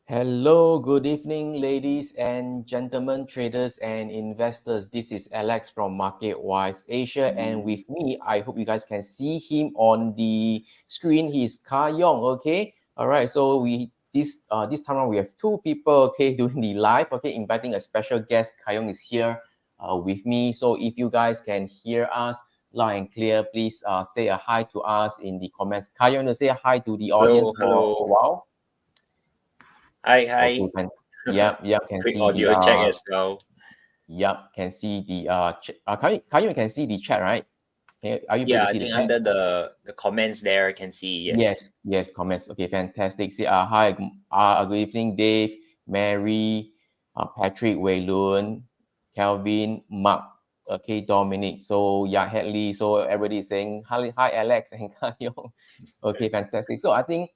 Hello, good evening, ladies and gentlemen, traders and investors. This is Alex from MarketWise Asia, and with me, I hope you guys can see him on the screen. He's Yong. Okay, all right. So this time around we have two people, okay, doing the live. Okay, inviting a special guest. Yong is here with me. So if you guys can hear us loud and clear, please say a hi to us in the comments. Yong, to say a hi to the audience for a while. Hi. Okay, yep, can Quick see audio the check as well. Yep, can see the you can see the chat, right? Are you able to I see think the chat? under the comments there I can see Yes, comments. Okay, fantastic. See, hi, good evening, Dave, Mary, Patrick, Wei Lun, Kelvin, Mark, okay, Dominic. So yeah, Hadley. So everybody is saying hi, Alex and Kayong. Okay, fantastic. So I think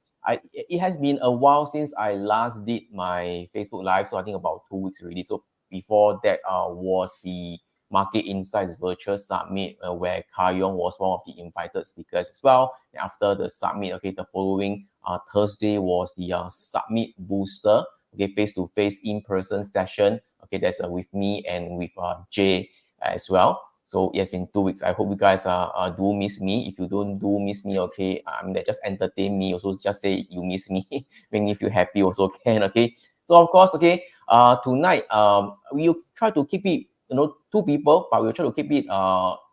it has been a while since I last did my Facebook Live. So I think about 2 weeks already. So before that was the Market Insights Virtual Summit, where Yong was one of the invited speakers as well. And after the summit, okay, the following Thursday was the Summit Booster, okay, face-to-face in-person session. Okay, that's with me and with Jay as well. So it has been 2 weeks. I hope you guys do miss me. If you don't do miss me, okay, just entertain me. Also, just say you miss me. Make me feel happy also can, okay. So of course, okay, tonight we'll try to keep it, two people, but we'll try to keep it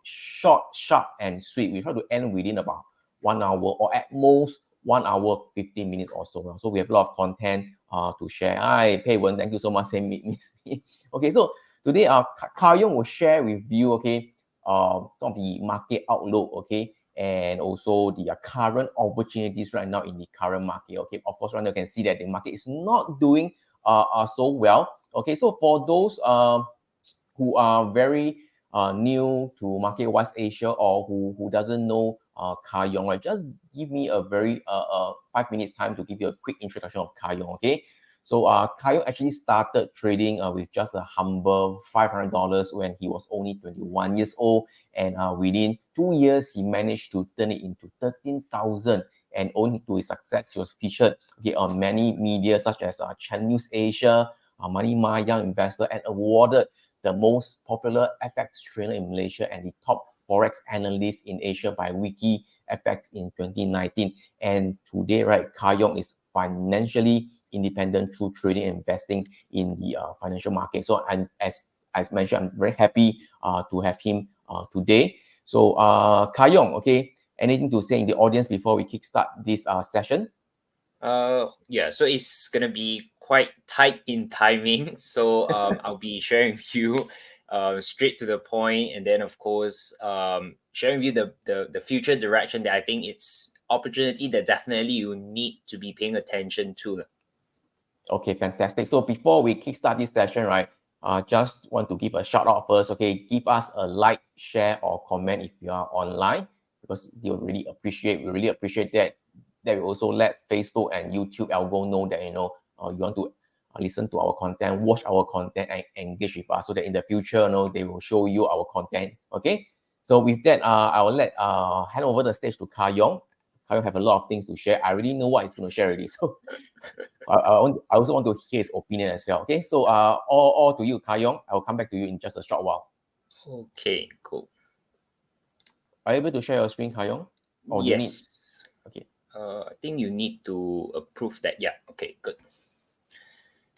short, sharp, and sweet. We try to end within about 1 hour or at most 1 hour 15 minutes or so. So we have a lot of content to share. Hi, Pei Wen, thank you so much. Miss me. Okay, so today Yong will share with you, okay, some of the market outlook, okay, and also the current opportunities right now in the current market. Okay, of course, right now you can see that the market is not doing so well. Okay, so for those who are very new to Market Wise Asia, or who doesn't know Yong, right, just give me a very 5 minutes time to give you a quick introduction of Yong. Okay, so Yong actually started trading with just a humble $500 when he was only 21 years old, and within 2 years he managed to turn it into 13,000. And owing to his success, he was featured on many media such as Channel News Asia, Money Ma Young Investor, and awarded the most popular FX trader in Malaysia and the top Forex analyst in Asia by Wiki FX in 2019. And today, right, Yong is financially independent through trading and investing in the financial market. So, and as mentioned, I'm very happy to have him today. So, Yong, okay, anything to say in the audience before we kickstart this session? Yeah, so it's gonna be quite tight in timing. So I'll be sharing with you straight to the point, and then of course sharing with you the future direction that I think it's opportunity that definitely you need to be paying attention to. Okay, fantastic. So before we kickstart this session, right, just want to give a shout out first. Okay, give us a like, share, or comment if you are online, because we really appreciate that. That will also let Facebook and YouTube algo know that you want to listen to our content, watch our content, and engage with us, so that in the future, they will show you our content. Okay. So with that, I will hand over the stage to Yong. Yong have a lot of things to share. I already know what he's going to share already. So I also want to hear his opinion as well. Okay, so all to you, Yong. I will come back to you in just a short while. Okay, cool. Are you able to share your screen, Yong? Or do you need? Yes. Okay. I think you need to approve that. Yeah. Okay, good.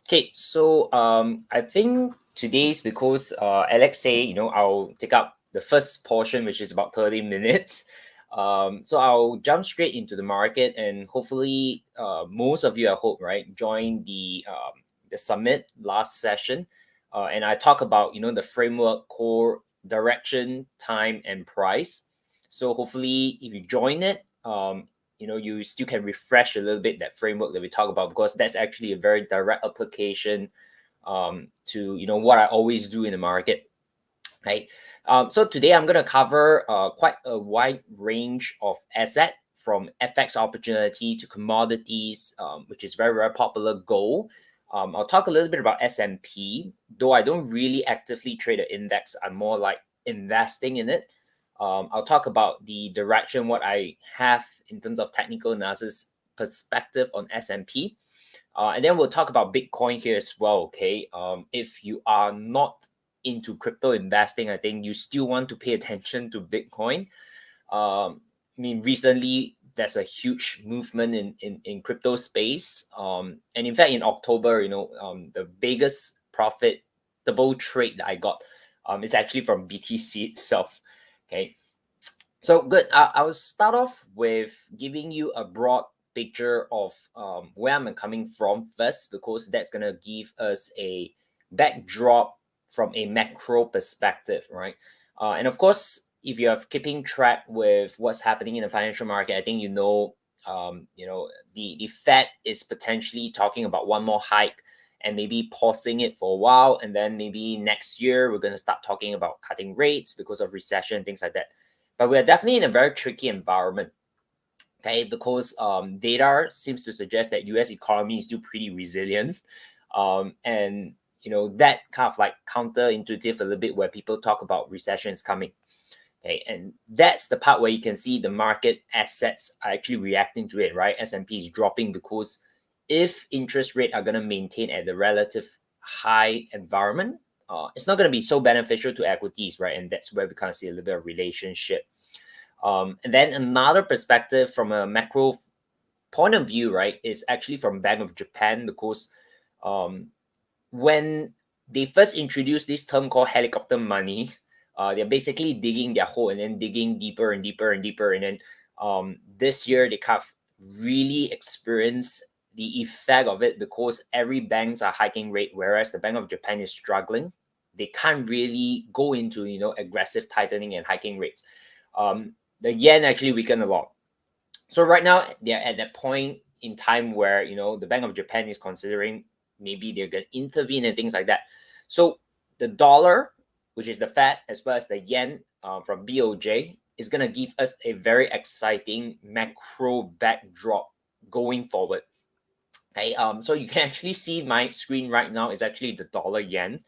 Okay, so I think today's because Alex say, I'll take up the first portion, which is about 30 minutes. So I'll jump straight into the market, and hopefully most of you, I hope, right, joined the summit last session. And I talk about, the framework, core, direction, time, and price. So hopefully if you join it, you still can refresh a little bit that framework that we talk about, because that's actually a very direct application to what I always do in the market. Right. So today I'm going to cover quite a wide range of asset, from FX opportunity to commodities, which is very, very popular, gold. I'll talk a little bit about S&P, though I don't really actively trade the index. I'm more like investing in it. I'll talk about the direction, what I have in terms of technical analysis perspective on S&P. And then we'll talk about Bitcoin here as well, okay? If you are not into crypto investing, I think you still want to pay attention to Bitcoin. I mean, recently, there's a huge movement in crypto space. And in fact, in October, the biggest profitable trade that I got is actually from BTC itself. Okay, so good. I'll start off with giving you a broad picture of where I'm coming from first, because that's going to give us a backdrop from a macro perspective, right? And of course, if you're keeping track with what's happening in the financial market, I think the Fed is potentially talking about one more hike and maybe pausing it for a while, and then maybe next year we're going to start talking about cutting rates because of recession and things like that. But we're definitely in a very tricky environment, okay? Because data seems to suggest that U.S. economy is still pretty resilient, and that kind of like counterintuitive a little bit, where people talk about recession is coming. Okay, and that's the part where you can see the market assets are actually reacting to it, right? S&P is dropping because if interest rates are going to maintain at the relative high environment, it's not going to be so beneficial to equities, right? And that's where we kind of see a little bit of relationship. And then another perspective from a macro point of view, right, is actually from Bank of Japan, because when they first introduced this term called helicopter money, they're basically digging their hole and then digging deeper and deeper and deeper. And then this year, they kind of really experience the effect of it, because every banks are hiking rate, whereas the Bank of Japan is struggling. They can't really go into, aggressive tightening and hiking rates. the yen actually weakened a lot. So right now they're at that point in time where, you know, the Bank of Japan is considering maybe they're going to intervene and things like that. So the dollar, which is the Fed, as well as the yen from BOJ, is going to give us a very exciting macro backdrop going forward. Okay, so you can actually see my screen right now is actually the dollar yen.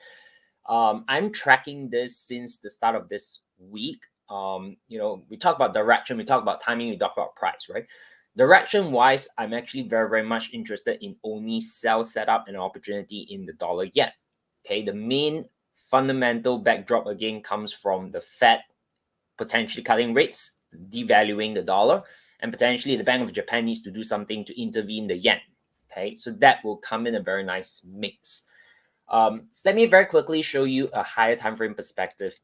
I'm tracking this since the start of this week. You know, we talk about direction, we talk about timing, we talk about price, right? Direction wise, I'm actually very, very much interested in only sell setup and opportunity in the dollar yen. Okay, the main fundamental backdrop again comes from the Fed potentially cutting rates, devaluing the dollar, and potentially the Bank of Japan needs to do something to intervene the yen. Okay, so that will come in a very nice mix. Let me very quickly show you a higher time frame perspective.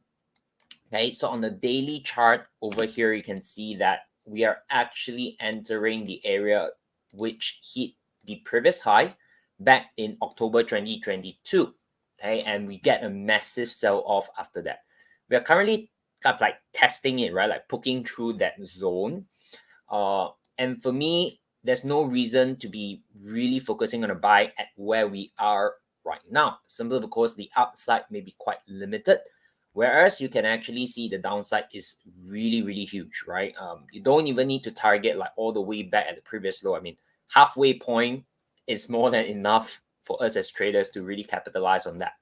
Okay, so on the daily chart over here, you can see that we are actually entering the area which hit the previous high back in October 2022. Okay, and we get a massive sell off after that. We are currently kind of like testing it, right? Like poking through that zone. And for me, there's no reason to be really focusing on a buy at where we are right now, simply because the upside may be quite limited, whereas you can actually see the downside is really, really huge, right? You don't even need to target like all the way back at the previous low. I mean, halfway point is more than enough for us as traders to really capitalize on that.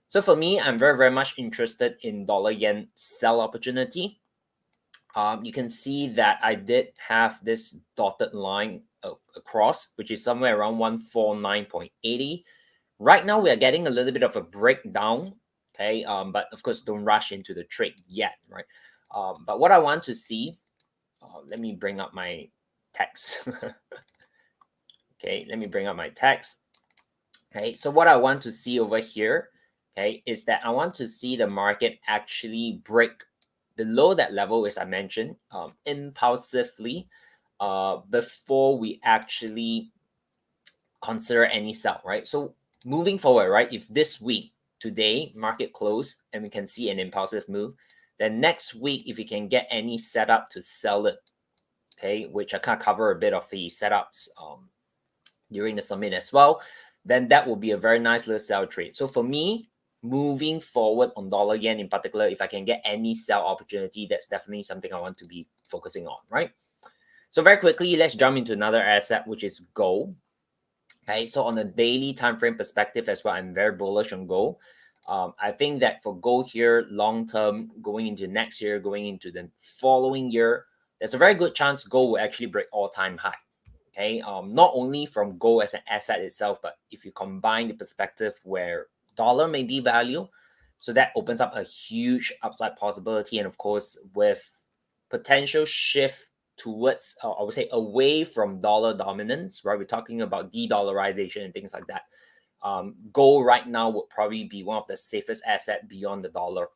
So for me, I'm very, very much interested in dollar yen sell opportunity. You can see that I did have this dotted line across, which is somewhere around 149.80. Right now, we are getting a little bit of a breakdown, okay? But of course, don't rush into the trade yet, right? But what I want to see, let me bring up my text. Okay, let me bring up my text. Okay, so what I want to see over here, okay, is that I want to see the market actually break below that level, as I mentioned, impulsively, before we actually consider any sell, right? So moving forward, right, if this week, today, market close and we can see an impulsive move, then next week, if we can get any setup to sell it, okay, which I can cover a bit of the setups during the summit as well, then that will be a very nice little sell trade. So for me, moving forward on dollar yen in particular, if I can get any sell opportunity, that's definitely something I want to be focusing on, right? So very quickly, let's jump into another asset, which is gold. Okay, so on a daily time frame perspective as well, I'm very bullish on gold. I think that for gold here, long term, going into next year, going into the following year, there's a very good chance gold will actually break all-time high. Okay, not only from gold as an asset itself, but if you combine the perspective where dollar may devalue, so that opens up a huge upside possibility, and of course, with potential shift towards, I would say, away from dollar dominance, right? We're talking about de-dollarization and things like that. Gold right now would probably be one of the safest asset beyond the dollar.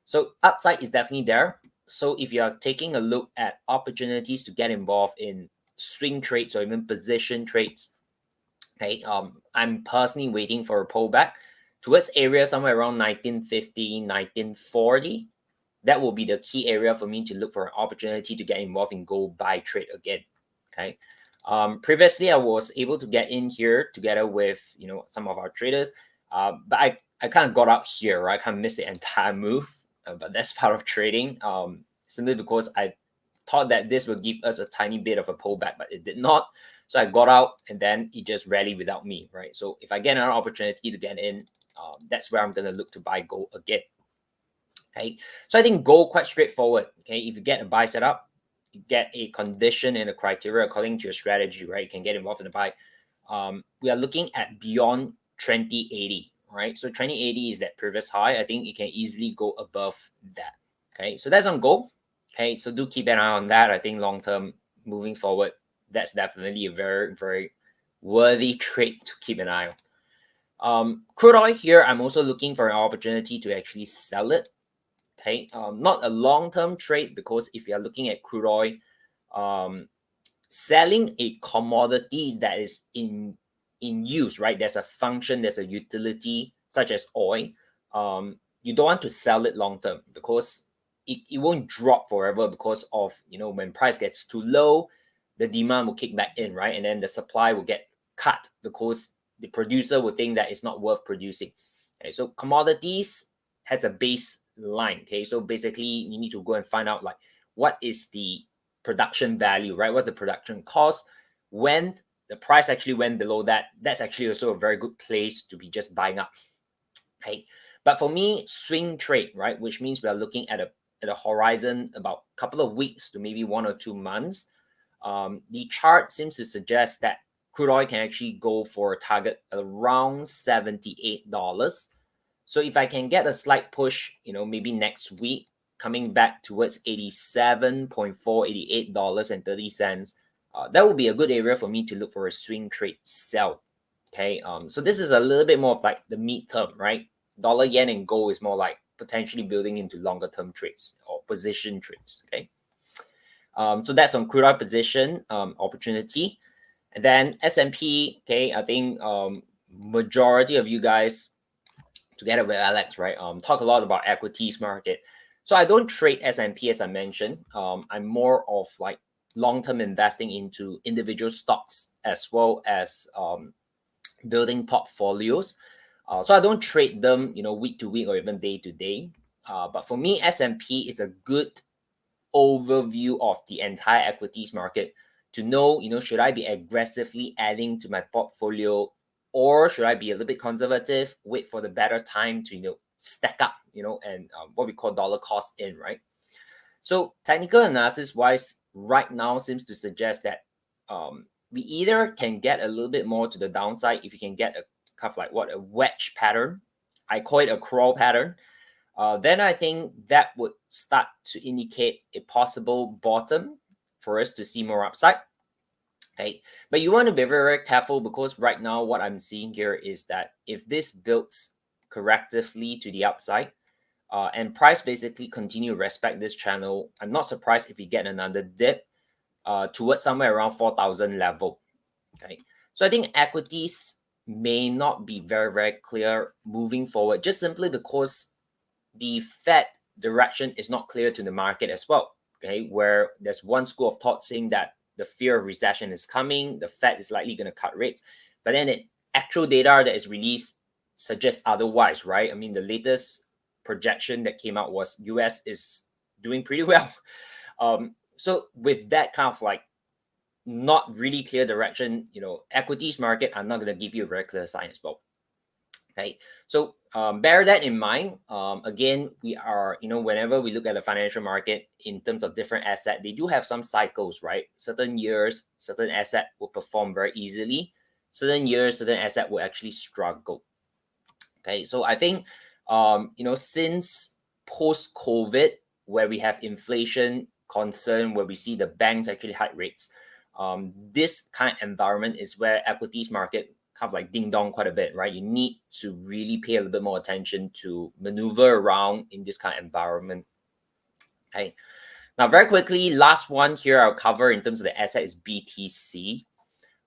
So upside is definitely there. So if you are taking a look at opportunities to get involved in swing trades or even position trades, okay, I'm personally waiting for a pullback towards area somewhere around 1950, 1940. That will be the key area for me to look for an opportunity to get involved in gold buy trade again. Okay. Previously, I was able to get in here together with, you know, some of our traders, but I kind of got out here, right? I kind of missed the entire move, but that's part of trading. Simply because I thought that this would give us a tiny bit of a pullback, but it did not. So I got out and then it just rallied without me, right? So if I get an opportunity to get in, that's where I'm going to look to buy gold again. Okay, so I think gold quite straightforward. Okay, if you get a buy setup, you get a condition and a criteria according to your strategy, right? You can get involved in the buy. We are looking at beyond 2080, right? So 2080 is that previous high. I think you can easily go above that. Okay, so that's on gold. Okay, so do keep an eye on that. I think long term, moving forward, that's definitely a very, very worthy trade to keep an eye on. Crude oil here, I'm also looking for an opportunity to actually sell it. Okay, not a long-term trade, because if you're looking at crude oil, selling a commodity that is in use, right? There's a function, there's a utility such as oil. You don't want to sell it long term, because it won't drop forever because of, when price gets too low, the demand will kick back in, right? And then the supply will get cut because the producer will think that it's not worth producing. Okay, so commodities has a baseline. Okay, so basically you need to go and find out like what is the production value, right? What's the production cost? When the price actually went below that, that's actually also a very good place to be just buying up. Okay, but for me, swing trade, right, which means we are looking at a horizon about a couple of weeks to maybe 1 or 2 months. The chart seems to suggest that crude oil can actually go for a target around $78. So if I can get a slight push, maybe next week, coming back towards $87.4, $88.30, that would be a good area for me to look for a swing trade sell. Okay, so this is a little bit more of like the midterm, right? Dollar, yen, and gold is more like potentially building into longer term trades or position trades. Okay, so that's on crude oil position opportunity. And then S&P, okay, I think majority of you guys, together with Alex, right, talk a lot about equities market. So I don't trade S&P as I mentioned. I'm more of like long-term investing into individual stocks as well as building portfolios. So I don't trade them, week to week or even day to day. But for me, S&P is a good overview of the entire equities market to know, should I be aggressively adding to my portfolio, or should I be a little bit conservative, wait for the better time to, stack up, and what we call dollar cost in, right? So technical analysis wise, right now seems to suggest that we either can get a little bit more to the downside if you can get a kind of like a wedge pattern. I call it a crawl pattern. Then I think that would start to indicate a possible bottom for us to see more upside. Okay, but you want to be very, very careful because right now what I'm seeing here is that if this builds correctively to the upside, and price basically continue to respect this channel, I'm not surprised if we get another dip towards somewhere around 4,000 level. Okay, so I think equities may not be very, very clear moving forward, just simply because the Fed direction is not clear to the market as well. Okay, where there's one school of thought saying that the fear of recession is coming, the Fed is likely going to cut rates, but then the actual data that is released suggests otherwise, right? I mean, the latest projection that came out was US is doing pretty well. So with that kind of like not really clear direction, equities market are not going to give you a very clear sign as well. Okay, so bear that in mind. Again, we are, whenever we look at the financial market in terms of different assets, they do have some cycles, right? Certain years, certain asset will perform very easily. Certain years, certain asset will actually struggle. Okay, so I think, since post-COVID, where we have inflation concern, where we see the banks actually hike rates, this kind of environment is where equities market kind of like ding dong quite a bit, right? You need to really pay a little bit more attention to maneuver around in this kind of environment. Okay. Now, very quickly, last one here I'll cover in terms of the asset is BTC.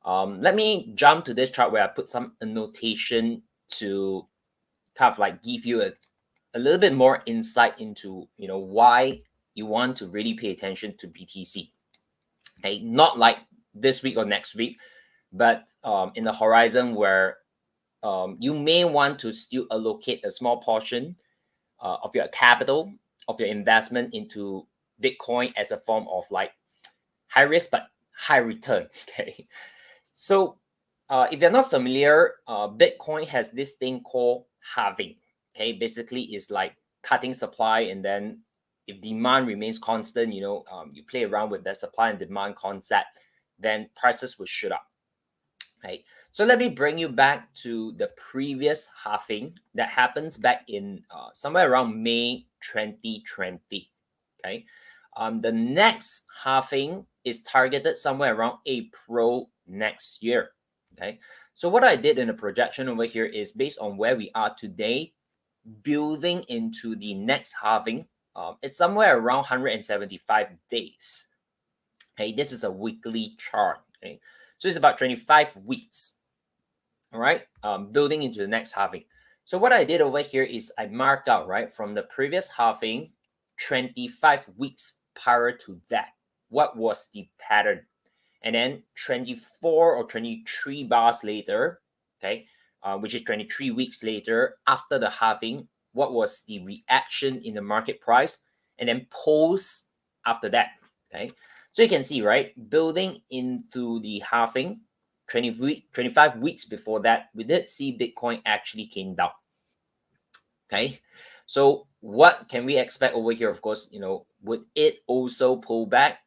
Let me jump to this chart where I put some annotation to kind of like give you a little bit more insight into, why you want to really pay attention to BTC. Okay, not like this week or next week, but in the horizon where you may want to still allocate a small portion of your capital, of your investment into Bitcoin as a form of like high risk but high return. Okay, so if you're not familiar, Bitcoin has this thing called halving. Okay, basically it's like cutting supply, and then if demand remains constant, you play around with that supply and demand concept, then prices will shoot up. Okay, so let me bring you back to the previous halving that happens back in somewhere around May 2020. Okay, the next halving is targeted somewhere around April next year. Okay, so what I did in the projection over here is based on where we are today, building into the next halving. It's somewhere around 175 days. Okay, this is a weekly chart. Okay, so it's about 25 weeks. All right, building into the next halving. So what I did over here is I marked out, right, from the previous halving 25 weeks prior to that, what was the pattern? And then 24 or 23 bars later, okay, which is 23 weeks later after the halving, what was the reaction in the market price? And then post after that, okay. So you can see, right, building into the halving, 25 weeks before that, we did see Bitcoin actually came down, okay. So what can we expect over here? Of course, would it also pull back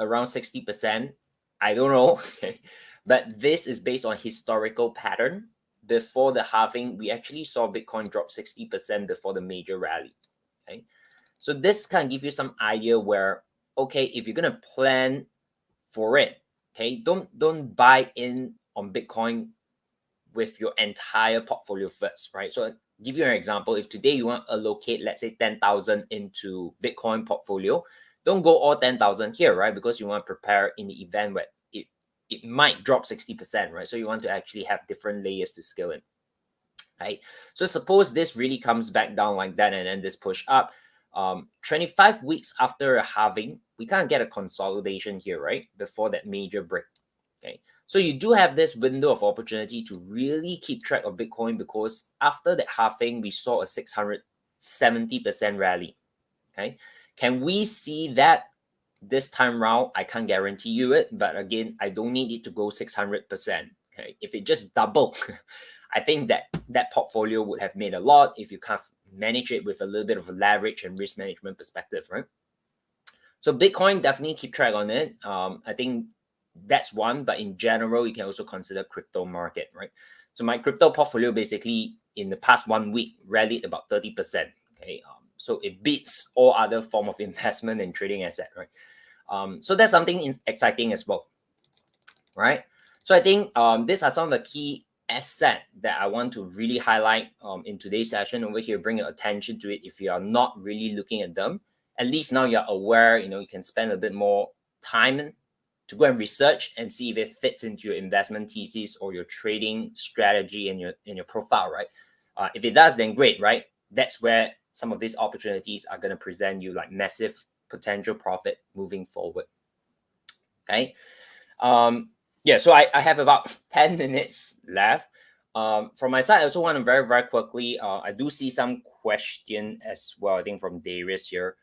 around 60%? I don't know. Okay. But this is based on historical pattern. Before the halving, we actually saw Bitcoin drop 60% before the major rally. Okay. So this can give you some idea where, okay, if you're gonna plan for it, okay, don't buy in on Bitcoin with your entire portfolio first, right? So I'll give you an example. If today you want to allocate, let's say 10,000 into Bitcoin portfolio, don't go all 10,000 here, right? Because you want to prepare in the event where it might drop 60%, right? So you want to actually have different layers to scale in, right? So suppose this really comes back down like that and then this push up. 25 weeks after a halving, we can't get a consolidation here, right? Before that major break, okay? So you do have this window of opportunity to really keep track of Bitcoin, because after that halving, we saw a 670% rally, okay? Can we see that this time round? I can't guarantee you it, but again, I don't need it to go 600%, okay? If it just doubled, I think that portfolio would have made a lot if you can't manage it with a little bit of a leverage and risk management perspective, right? So Bitcoin, definitely keep track on it. I think that's one, but in general, you can also consider crypto market, right? So my crypto portfolio basically in the past 1 week rallied about 30%. Okay, so it beats all other form of investment and trading asset, right? So that's something exciting as well, right? So I think these are some of the key asset that I want to really highlight in today's session over here. Bring your attention to it if you are not really looking at them. At least now you're aware. You can spend a bit more time to go and research and see if it fits into your investment thesis or your trading strategy and your profile, right? If it does, then great, right? That's where some of these opportunities are going to present you like massive potential profit moving forward. Okay. Yeah, so I have about 10 minutes left. From my side, I also want to very, very quickly, I do see some question as well, I think from Darius here.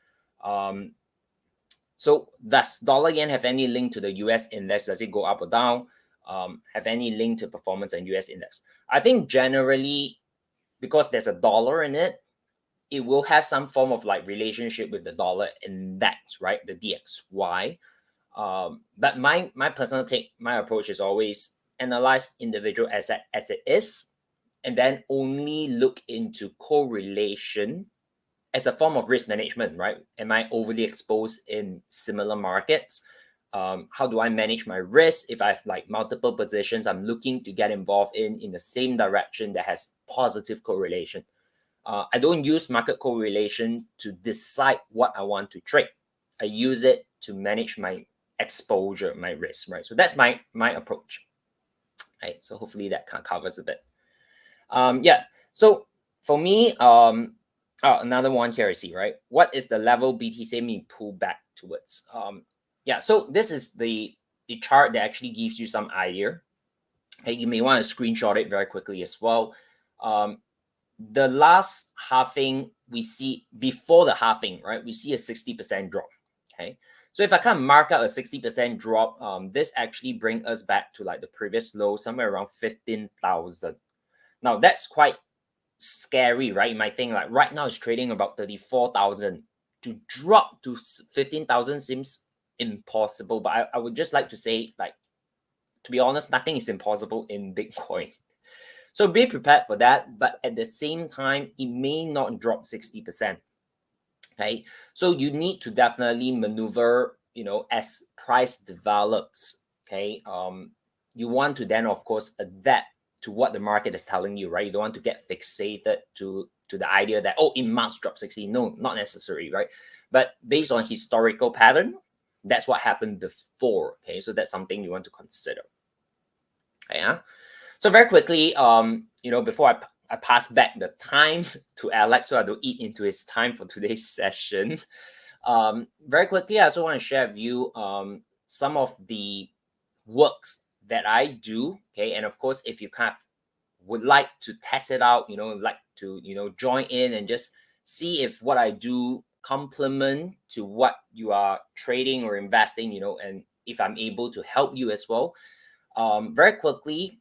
So does dollar yen have any link to the US index? Does it go up or down? Have any link to performance and US index? I think generally, because there's a dollar in it, it will have some form of like relationship with the dollar index, right? The DXY. But my personal take, my approach is always analyze individual asset as it is, and then only look into correlation as a form of risk management, right? Am I overly exposed in similar markets? How do I manage my risk if I have like multiple positions I'm looking to get involved in the same direction that has positive correlation? I don't use market correlation to decide what I want to trade. I use it to manage my exposure, my risk, right? So that's my approach, right? So hopefully that kind of covers a bit. Yeah. So for me, another one here I see, right? What is the level BTC may pull back towards? Yeah. So this is the chart that actually gives you some idea. Hey, you may want to screenshot it very quickly as well. The last halving we see before the halving, right? We see a 60% drop. Okay. So if I can mark out a 60% drop, this actually brings us back to like the previous low, somewhere around 15,000. Now that's quite scary, right? You might think like right now it's trading about 34,000. To drop to 15,000 seems impossible. But I would just like to say, like, to be honest, nothing is impossible in Bitcoin. So be prepared for that. But at the same time, it may not drop 60%. Okay. So you need to definitely maneuver, as price develops. Okay. You want to then, of course, adapt to what the market is telling you, right? You don't want to get fixated to the idea that, oh, it must drop 60. No, not necessary, right? But based on historical pattern, that's what happened before. Okay. So that's something you want to consider. Okay. So very quickly, before I I pass back the time to Alex so I don't eat into his time for today's session. Very quickly, I also want to share with you some of the works that I do. Okay, and of course, if you kind of would like to test it out, like to join in and just see if what I do complement to what you are trading or investing, and if I'm able to help you as well. Very quickly,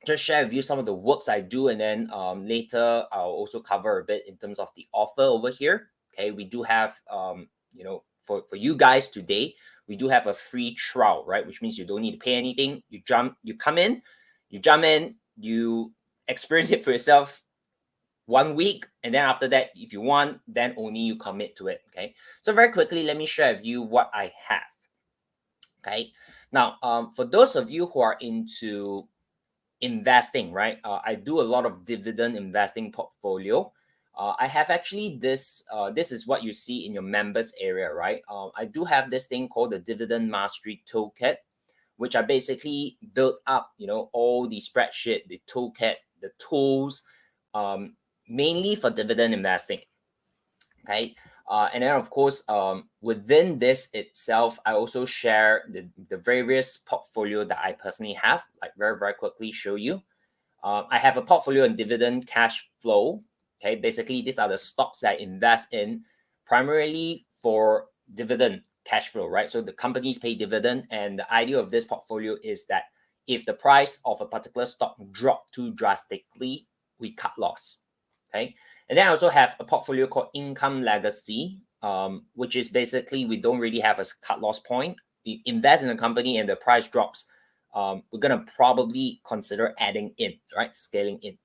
just share with you some of the works I do, and then later I'll also cover a bit in terms of the offer over here. Okay, we do have for you guys today, we do have a free trial, right? Which means you don't need to pay anything. You jump in, you experience it for yourself 1 week, and then after that, if you want, then only you commit to it. Okay, so very quickly, let me share with you what I have. Okay, now for those of you who are into investing, right? I do a lot of dividend investing portfolio. I have actually this. This is what you see in your members area, right? I do have this thing called the Dividend Mastery Toolkit, which I basically built up. All the spreadsheet, the toolkit, the tools, mainly for dividend investing. Okay. And then, of course, within this itself, I also share the various portfolio that I personally have, like very, very quickly show you. I have a portfolio in dividend cash flow. Okay. Basically, these are the stocks that I invest in primarily for dividend cash flow, right? So the companies pay dividend, and the idea of this portfolio is that if the price of a particular stock drop too drastically, we cut loss. Okay. And then I also have a portfolio called Income Legacy, which is basically we don't really have a cut loss point. We invest in a company and the price drops. We're going to probably consider adding in, right? Scaling in.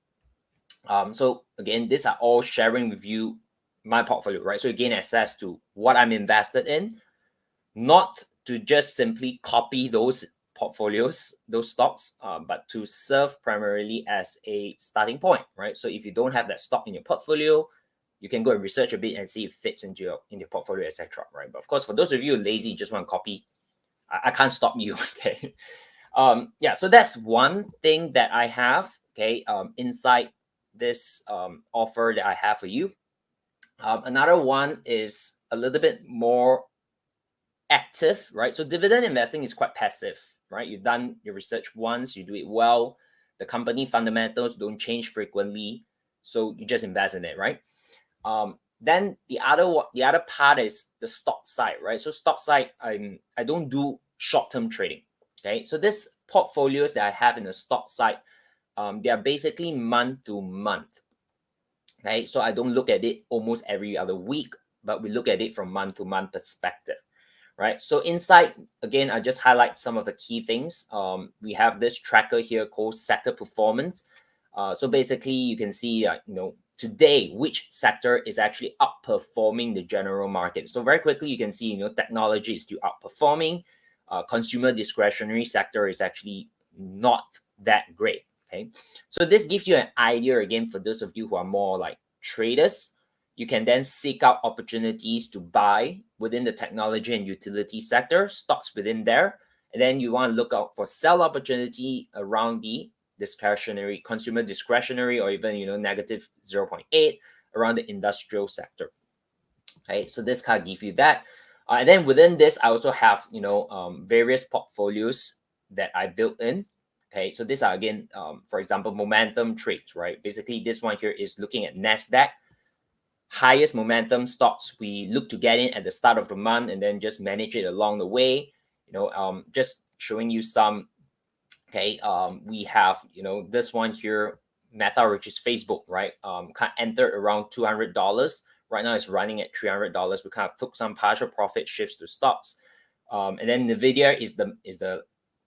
So again, these are all sharing with you my portfolio, right? So you gain access to what I'm invested in, not to just simply copy those portfolios, those stocks, but to serve primarily as a starting point, right? So if you don't have that stock in your portfolio, you can go and research a bit and see if it fits into your portfolio, etc. Right? But of course, for those of you who are lazy, just want to copy, I can't stop you. Okay. Yeah. So that's one thing that I have. Okay. Inside this offer that I have for you. Another one is a little bit more active, right? So dividend investing is quite passive, right? You've done your research once, you do it well. The company fundamentals don't change frequently, so you just invest in it, right? Then the other part is the stock side, right? So stock side, I don't do short-term trading. Okay, so this portfolios that I have in the stock side, they are basically month to month. Okay, so I don't look at it almost every other week, but we look at it from month to month perspective. Right. So inside, again, I just highlight some of the key things. We have this tracker here called sector performance. So basically, you can see, today, which sector is actually outperforming the general market. So very quickly, you can see, technology is still outperforming. Consumer discretionary sector is actually not that great. Okay. So this gives you an idea, again, for those of you who are more like traders. You can then seek out opportunities to buy within the technology and utility sector, stocks within there. And then you want to look out for sell opportunity around the discretionary, consumer discretionary, or even, negative 0.8 around the industrial sector. Okay, so this kind of give you that. And then within this, I also have, various portfolios that I built in. Okay, so these are, again, for example, momentum trades, right? Basically, this one here is looking at NASDAQ. Highest momentum stocks we look to get in at the start of the month and then just manage it along the way. Just showing you some. Okay, we have this one here, Meta, which is Facebook, right? Kind of entered around $200. Right now it's running at $300. We kind of took some partial profit shifts to stops, and then Nvidia is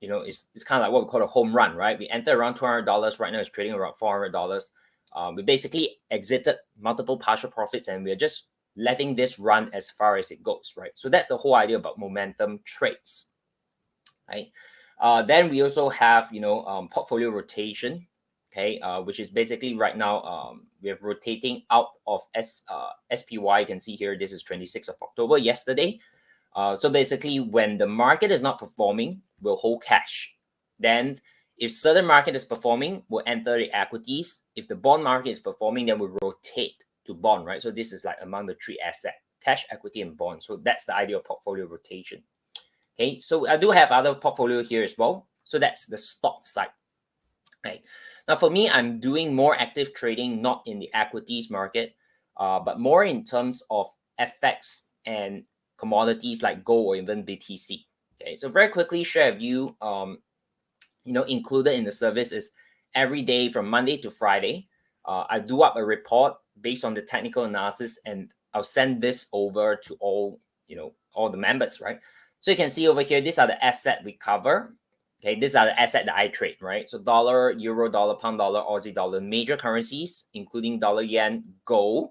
it's kind of like what we call a home run, right? We entered around $200. Right now it's trading around $400. We basically exited multiple partial profits and we're just letting this run as far as it goes, right? So that's the whole idea about momentum trades, right? Then we also have, portfolio rotation, okay, which is basically right now we're rotating out of SPY. You can see here, this is 26th of October, yesterday. So basically when the market is not performing, we'll hold cash. Then If certain market is performing, we'll enter the equities. If the bond market is performing, then we'll rotate to bond, right? So this is like among the three assets: cash, equity, and bond. So that's the ideal portfolio rotation. Okay, so I do have other portfolio here as well. So that's the stock side. Right. Now, for me, I'm doing more active trading, not in the equities market, but more in terms of FX and commodities like gold or even BTC. Okay, so very quickly share with you, included in the service is every day from Monday to Friday. I do up a report based on the technical analysis, and I'll send this over to all the members, right? So you can see over here, these are the assets we cover. Okay, these are the assets that I trade, right? So dollar, euro, dollar, pound dollar, Aussie dollar, major currencies, including dollar, yen, gold,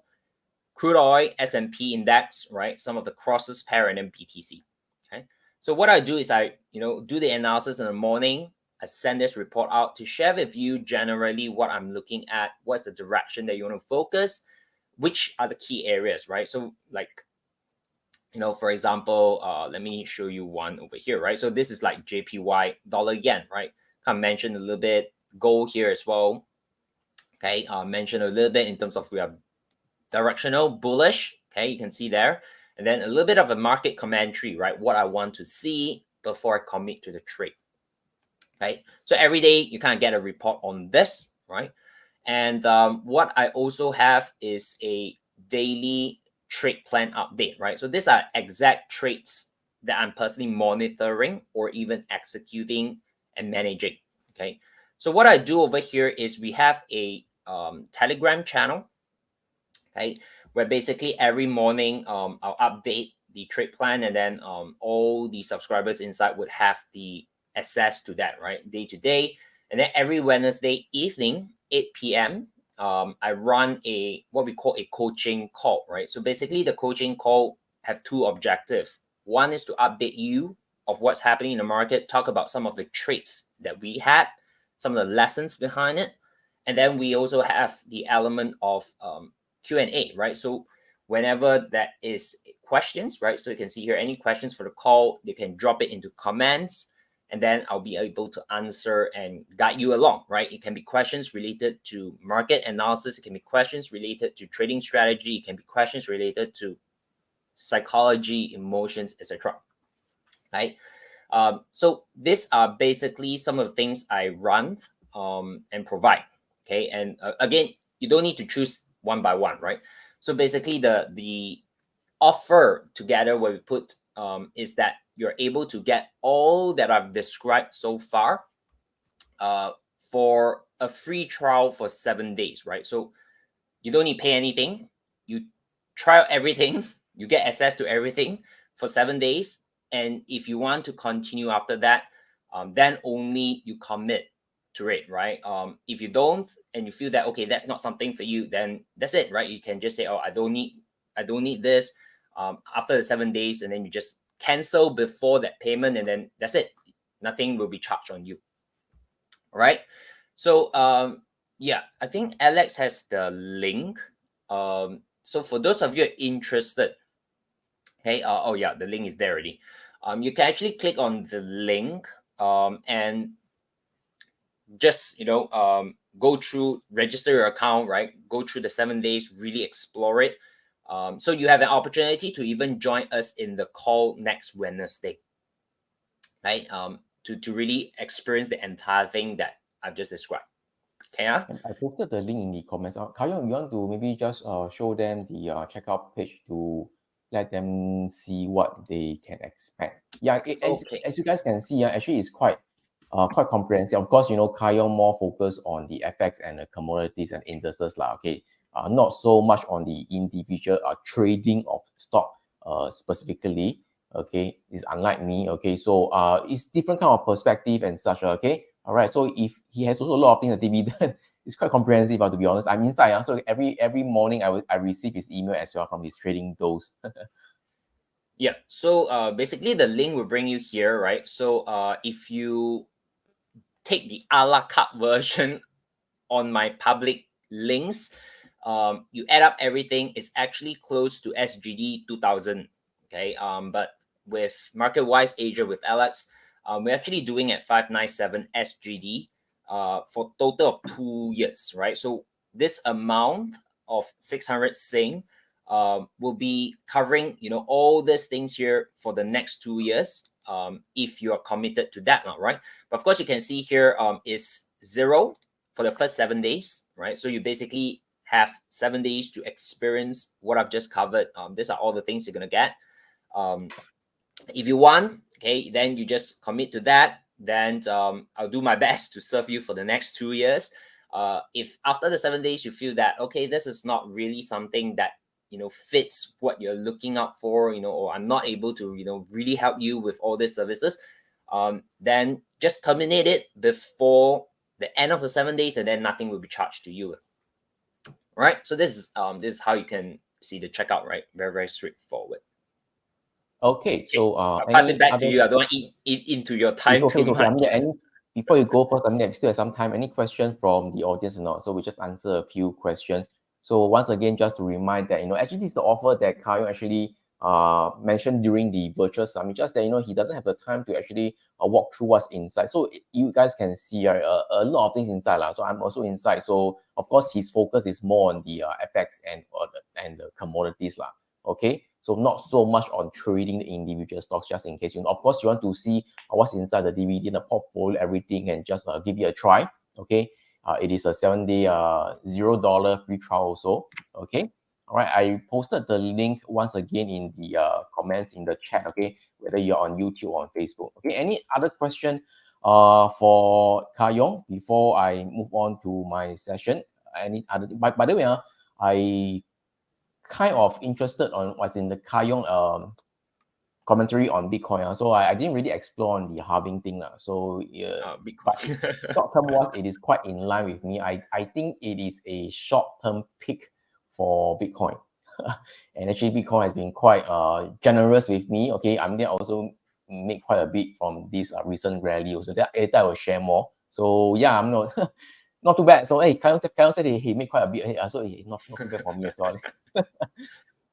crude oil, S&P index, right? Some of the crosses pair, and then BTC. Okay, so what I do is I do the analysis in the morning. I send this report out to share with you generally what I'm looking at, what's the direction that you want to focus, which are the key areas, right? So like, for example, let me show you one over here, right? So this is like JPY, dollar, yen, right? I mentioned a little bit gold here as well. Okay, mentioned a little bit in terms of we are directional, bullish. Okay, you can see there. And then a little bit of a market commentary, right? What I want to see before I commit to the trade. Right. So every day you kind of get a report on this, right? And what I also have is a daily trade plan update, right? So these are exact trades that I'm personally monitoring or even executing and managing. Okay. So what I do over here is we have a Telegram channel, okay, where basically every morning I'll update the trade plan, and then all the subscribers inside would have the access to that, right, day to day. And then every Wednesday evening, 8 p.m., I run what we call a coaching call, right? So basically the coaching call have two objectives. One is to update you of what's happening in the market, talk about some of the trades that we had, some of the lessons behind it. And then we also have the element of Q&A, right? So whenever that is questions, right? So you can see here any questions for the call, you can drop it into comments, and then I'll be able to answer and guide you along, right? It can be questions related to market analysis. It can be questions related to trading strategy. It can be questions related to psychology, emotions, etc. Right? So these are basically some of the things I run and provide. Okay, and again, you don't need to choose one by one, right? So basically, the offer together where we put is that you're able to get all that I've described so far for a free trial for 7 days, right? So you don't need to pay anything. You try out everything. You get access to everything for 7 days. And if you want to continue after that, then only you commit to it, right? If you don't and you feel that, okay, that's not something for you, then that's it, right? You can just say, oh, I don't need this after the 7 days, and then you just cancel before that payment, and then that's it. Nothing will be charged on you. All right. So yeah, I think Alex has the link. So for those of you interested, hey, oh yeah, the link is there already. You can actually click on the link and just go through, register your account, right? Go through the 7 days, really explore it. So you have an opportunity to even join us in the call next Wednesday, right? To really experience the entire thing that I've just described. Okay, I posted the link in the comments. Kayong, you want to maybe just show them the checkout page to let them see what they can expect? Yeah, Okay. as you guys can see, actually it's quite comprehensive. Of course, Kayong more focused on the FX and the commodities and indices lah. Okay, not so much on the individual trading of stock specifically. Okay, it's unlike me. Okay, so it's different kind of perspective and such. Okay, all right. So if he has also a lot of things that dividend, it's quite comprehensive. To be honest, I'm inside. So every morning I receive his email as well from his trading dose. Yeah. So basically the link will bring you here, right? So if you take the a la carte version on my public links, you add up everything, it's actually close to SGD 2000. Okay. But with MarketWise Asia with Alex, we're actually doing at 597 SGD. for total of 2 years, right? So this amount of 600 Sing will be covering, all these things here for the next 2 years, if you are committed to that, right? But of course, you can see here is 0 for the first 7 days, right? So you basically have 7 days to experience what I've just covered. These are all the things you're gonna get. If you want, okay, then you just commit to that. Then I'll do my best to serve you for the next 2 years. If after the 7 days you feel that, okay, this is not really something that fits what you're looking out for, or I'm not able to really help you with all these services, then just terminate it before the end of the 7 days, and then nothing will be charged to you. Right? So this is how you can see the checkout, right? Very, very straightforward. Okay, so I'll pass it back to you. I don't want to eat into your time okay, too okay. I much. mean, before you go first, I mean, we still have some time. Any question from the audience or not? So we just answer a few questions. So once again, just to remind that, actually this is the offer that Kyle actually mentioned during the virtual summit, just that, he doesn't have the time to actually walk through what's inside. So you guys can see a lot of things inside. So I'm also inside. So of course, his focus is more on the FX and the commodities. Okay. So not so much on trading the individual stocks, just in case. Of course, you want to see what's inside the DVD, the portfolio, everything, and just give it a try. Okay. It is a 7-day $0 free trial also. Okay. All right. I posted the link once again in the comments in the chat. Okay. Whether you're on YouTube or on Facebook. Okay. Any other question for Yong before I move on to my session? Any other? By the way, I kind of interested on what's in the Yong commentary on Bitcoin. So I didn't really explore on the halving thing. So but short-term was, it is quite in line with me. I think it is a short-term pick for Bitcoin. And actually Bitcoin has been quite generous with me. Okay, I'm there also make quite a bit from this recent rally. So that later I will share more. So yeah, I'm not not too bad. So hey, Kyle said he made quite a bit. So it's not too bad for me as well.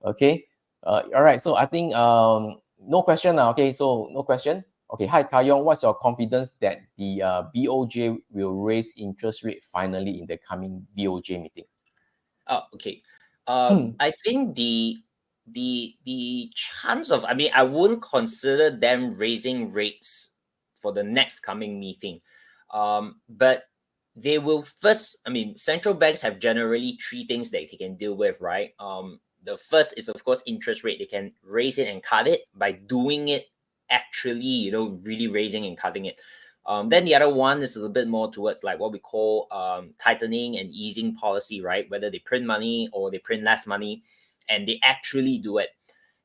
Okay. All right. So I think no question now. Okay. So no question. Okay. Hi, Kayong. What's your confidence that the BOJ will raise interest rate finally in the coming BOJ meeting? Oh, okay. I think the chance of, I wouldn't consider them raising rates for the next coming meeting. But they will first, central banks have generally 3 things that they can deal with, right? The first is, of course, interest rate. They can raise it and cut it by doing it actually, really raising and cutting it. Then the other one is a little bit more towards like what we call tightening and easing policy, right? Whether they print money or they print less money, and they actually do it.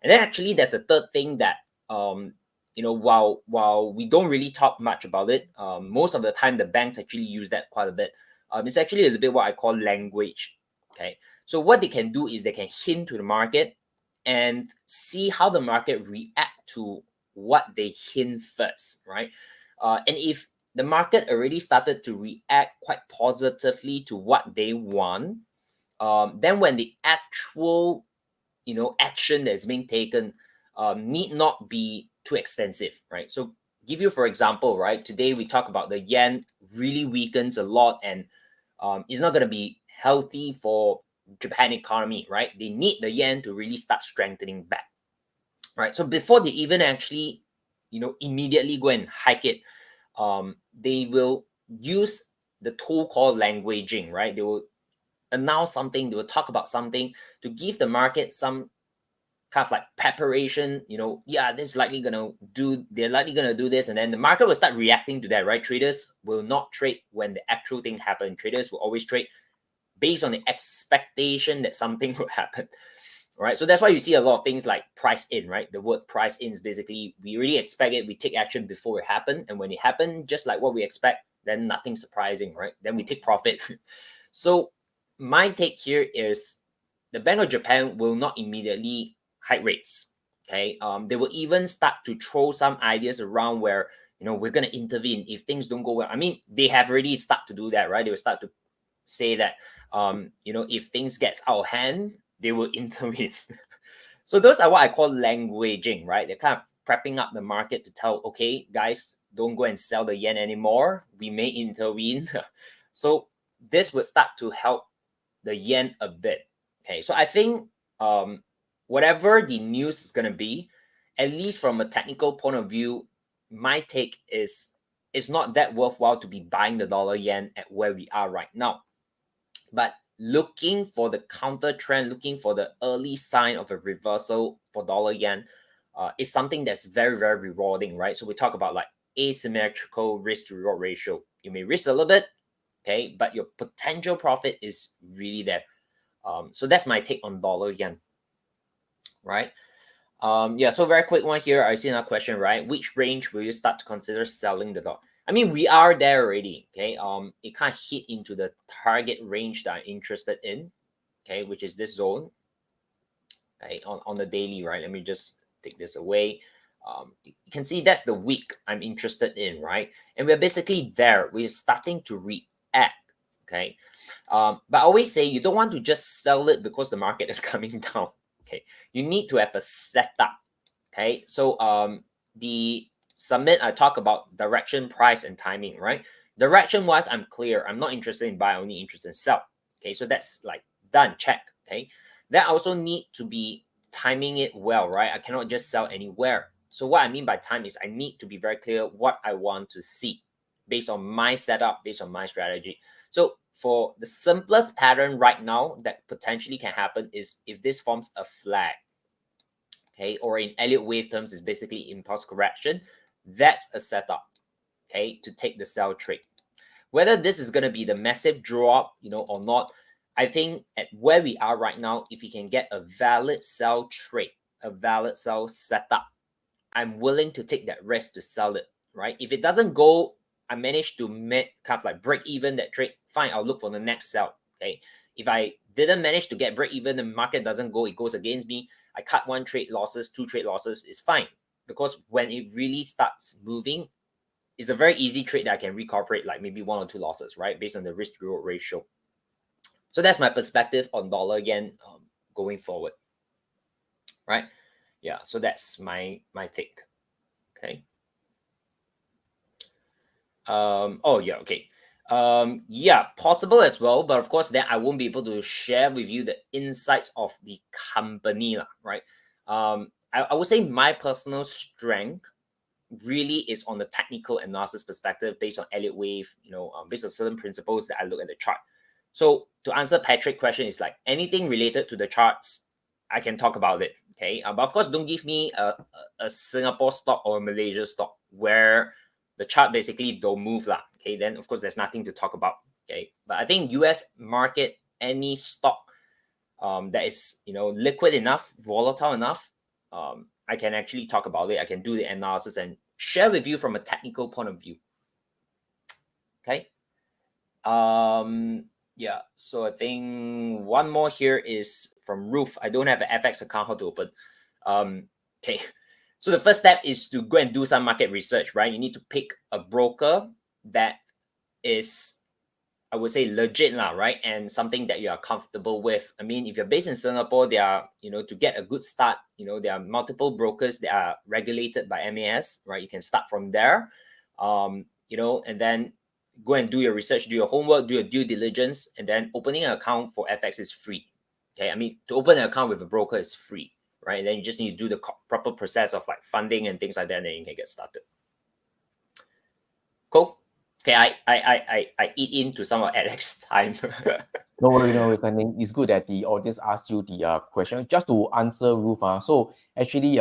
And then actually there's the third thing that while we don't really talk much about it, most of the time the banks actually use that quite a bit. It's actually a little bit what I call language. Okay, so what they can do is they can hint to the market and see how the market react to what they hint first, right? And if the market already started to react quite positively to what they want, then when the actual action that's being taken need not be too extensive, right? So give you for example, right, today we talk about the yen really weakens a lot, and it's not going to be healthy for Japan economy, right? They need the yen to really start strengthening back, right? So before they even actually immediately go and hike it, they will use the tool called languaging, right? They will announce something, they will talk about something to give the market some kind of like preparation. They're likely gonna do this, and then the market will start reacting to that, right? Traders will not trade when the actual thing happens. Traders will always trade based on the expectation that something will happen. Right, so that's why you see a lot of things like price in, right? The word price in is basically we really expect it, we take action before it happens, and when it happens, just like what we expect, then nothing surprising, right? Then we take profit. So my take here is the Bank of Japan will not immediately hike rates. Okay, they will even start to throw some ideas around where we're gonna intervene if things don't go well. They have already started to do that, right? They will start to say that if things gets out of hand, they will intervene. So those are what I call languaging, right? They're kind of prepping up the market to tell, okay, guys, don't go and sell the yen anymore. We may intervene. So this would start to help the yen a bit. Okay, so I think whatever the news is going to be, at least from a technical point of view, my take is it's not that worthwhile to be buying the dollar yen at where we are right now. But looking for the counter trend, looking for the early sign of a reversal for dollar yen is something that's very, very rewarding, right? So we talk about like asymmetrical risk to reward ratio. You may risk a little bit, okay, but your potential profit is really there. So that's my take on dollar yen, right? Yeah, so very quick one here. I see another question, right? Which range will you start to consider selling the dollar? I mean, we are there already, okay? It can't hit into the target range that I'm interested in, okay, which is this zone, okay, on the daily, right? Let me just take this away. You can see that's the week I'm interested in, right? And we're basically there. We're starting to react, okay? But I always say you don't want to just sell it because the market is coming down, okay? You need to have a setup, okay? So the summit, I talk about direction, price, and timing, right? Direction wise, I'm clear. I'm not interested in buy, only interested in sell. Okay, so that's like done, check. Okay, then I also need to be timing it well, right? I cannot just sell anywhere. So what I mean by time is I need to be very clear what I want to see based on my setup, based on my strategy. So for the simplest pattern right now that potentially can happen is if this forms a flag, okay, or in Elliott wave terms is basically impulse correction, that's a setup, okay, to take the sell trade. Whether this is going to be the massive drop, or not, I think at where we are right now, if we can get a valid sell trade, a valid sell setup, I'm willing to take that risk to sell it, right? If it doesn't go, I managed to make kind of like break even that trade, fine, I'll look for the next sell, okay? If I didn't manage to get break even, the market doesn't go, it goes against me, I cut one trade losses, two trade losses, is fine. Because when it really starts moving, it's a very easy trade that I can recuperate like maybe one or two losses, right? Based on the risk to reward ratio. So that's my perspective on dollar yen going forward, right? Yeah, so that's my take. Okay. Oh yeah, okay. Yeah, possible as well, but of course then I won't be able to share with you the insights of the company, right? I would say my personal strength really is on the technical analysis perspective based on Elliott wave, based on certain principles that I look at the chart. So to answer Patrick's question, is like anything related to the charts, I can talk about it. Okay, but of course, don't give me a Singapore stock or a Malaysia stock where the chart basically don't move lah. Okay, then of course there's nothing to talk about. Okay, but I think US market, any stock that is liquid enough, volatile enough, I can actually talk about it. I can do the analysis and share with you from a technical point of view. Okay. Yeah. So I think one more here is from Ruth. I don't have an FX account. How to open? Okay. So the first step is to go and do some market research, right? You need to pick a broker that is, I would say, legit lah, right? And something that you are comfortable with. I mean, if you're based in Singapore, there are, to get a good start, there are multiple brokers that are regulated by MAS, right? You can start from there, and then go and do your research, do your homework, do your due diligence, and then opening an account for FX is free. Okay, I mean, to open an account with a broker is free, right? And then you just need to do the proper process of like funding and things like that, and then you can get started. Cool. Okay, I eat into some of Alex's time. No worries. I think it's good that the audience asked you the question just to answer Ruth. So actually,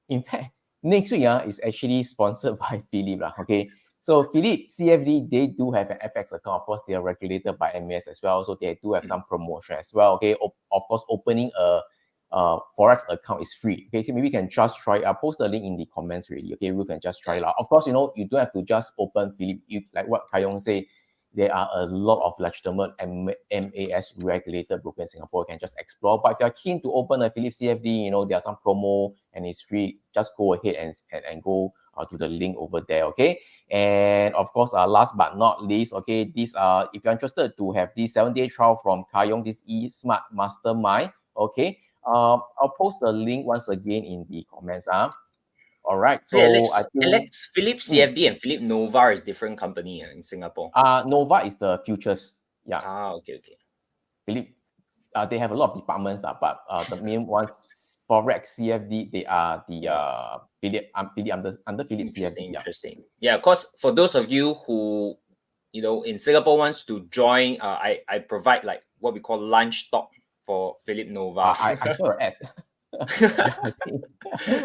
in fact, next week is actually sponsored by Philip. Okay. So Philip, CFD, they do have an FX account. Of course, they are regulated by MAS as well. So they do have some promotion as well. Okay. Of course, opening a Forex account is free. Okay, so maybe you can just try. I'll post the link in the comments really. Okay, you can just try it out. Of course, you don't have to just open Philip. Like what Yong say, there are a lot of legitimate MAS regulated brokers in Singapore. You can just explore. But if you're keen to open a Philip CFD, there are some promo and it's free. Just go ahead and go to the link over there. Okay, and of course, last but not least, okay, this if you're interested to have this 7-day trial from Yong, this eSmart Mastermind, okay. I'll post the link once again in the comments. All right. So I think Alex, Philip CFD and Philip Nova is different company in Singapore. Nova is the futures. Yeah. Okay. Philip, they have a lot of departments, but the main ones, Forex, CFD, they are the Philip, under Philip CFD. Yeah. Interesting. Yeah, because for those of you who, in Singapore wants to join, I provide like what we call lunch talk for Philip Nova. I saw your ads. Yeah, I think.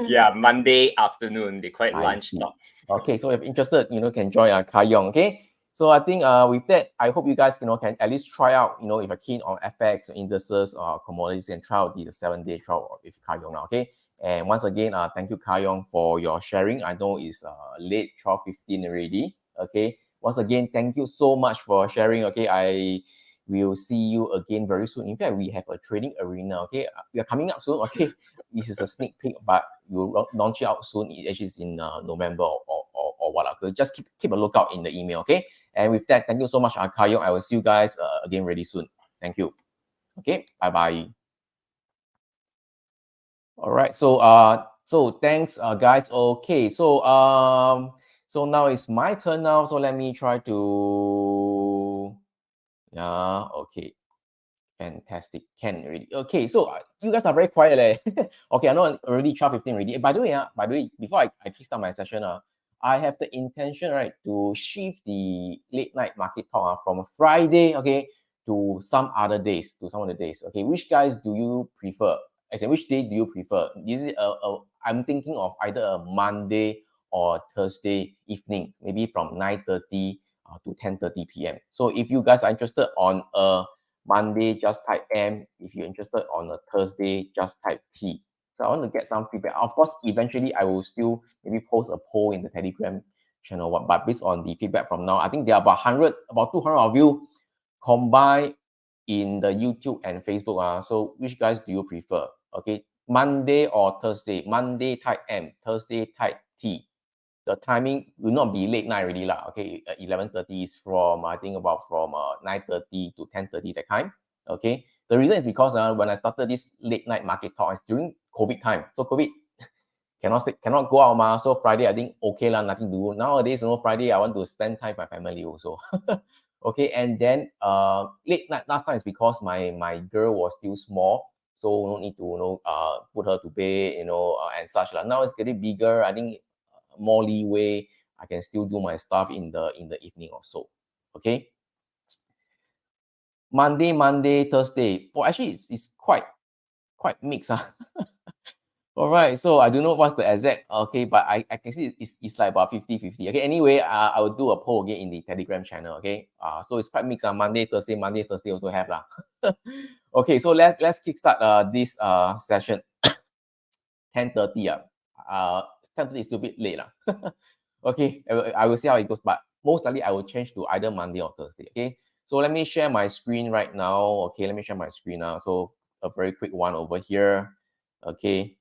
Yeah, Monday afternoon, they call it I lunch see. talk. Okay, so if interested, can join Yong. Okay, so I think with that, I hope you guys can at least try out, if you're keen on FX or indices or commodities, and try out the 7-day trial with Yong now. Okay, and once again, thank you Yong for your sharing. I know it's late 12:15 already. Okay, once again, thank you so much for sharing. Okay, I will see you again very soon. In fact, we have a trading arena. Okay, we are coming up soon. Okay, this is a sneak peek, but we'll launch it out soon. It actually is in November or what. Okay, just keep a lookout in the email. Okay, and with that, thank you so much, Kayong. I will see you guys again really soon. Thank you. Okay, bye bye. All right, so thanks guys. Okay, so now it's my turn now, so let me try to okay. Fantastic. Can already. Okay, so you guys are very quiet. Okay, I know already 12:15 already. By the way, before I kickstart my session, I have the intention, right, to shift the late night market talk from Friday, okay, to some other days, to some other days. Okay, which guys do you prefer? I said, which day do you prefer? Is it I'm thinking of either a Monday or Thursday evening, maybe from 9:30 to 10:30 p.m. So if you guys are interested on a Monday, just type M. If you're interested on a Thursday, just type T. So I want to get some feedback. Of course, eventually I will still maybe post a poll in the Telegram channel. But based on the feedback from now, I think there are about 200 of you combined in the YouTube and Facebook. So which guys do you prefer? Okay, Monday or Thursday? Monday type M, Thursday type T. The timing will not be late night already lah. Okay, 11:30 is from I think about from 9:30 to 10:30 that time. Okay, the reason is because when I started this late night market talk, it's during COVID time. So COVID cannot go out ma. So Friday I think okay lah, nothing to do. Nowadays, Friday I want to spend time with my family also. Okay, and then late night last time is because my girl was still small, so no need to put her to bed, and such lah. Now it's getting bigger. I think more leeway. I can still do my stuff in the evening or so. Okay. Monday, Thursday. Well, actually, it's quite mixed. All right. So I don't know what's the exact. Okay, but I can see it's like about 50-50. Okay. Anyway, I will do a poll again in the Telegram channel. Okay. So it's quite mixed. Monday, Thursday also have lah. Okay. So let's kickstart this session. 10:30. 10:30 is still a bit late lah. Okay, I will see how it goes, but most likely I will change to either Monday or Thursday. Okay, so let me share my screen right now. Okay, let me share my screen now. So a very quick one over here. Okay.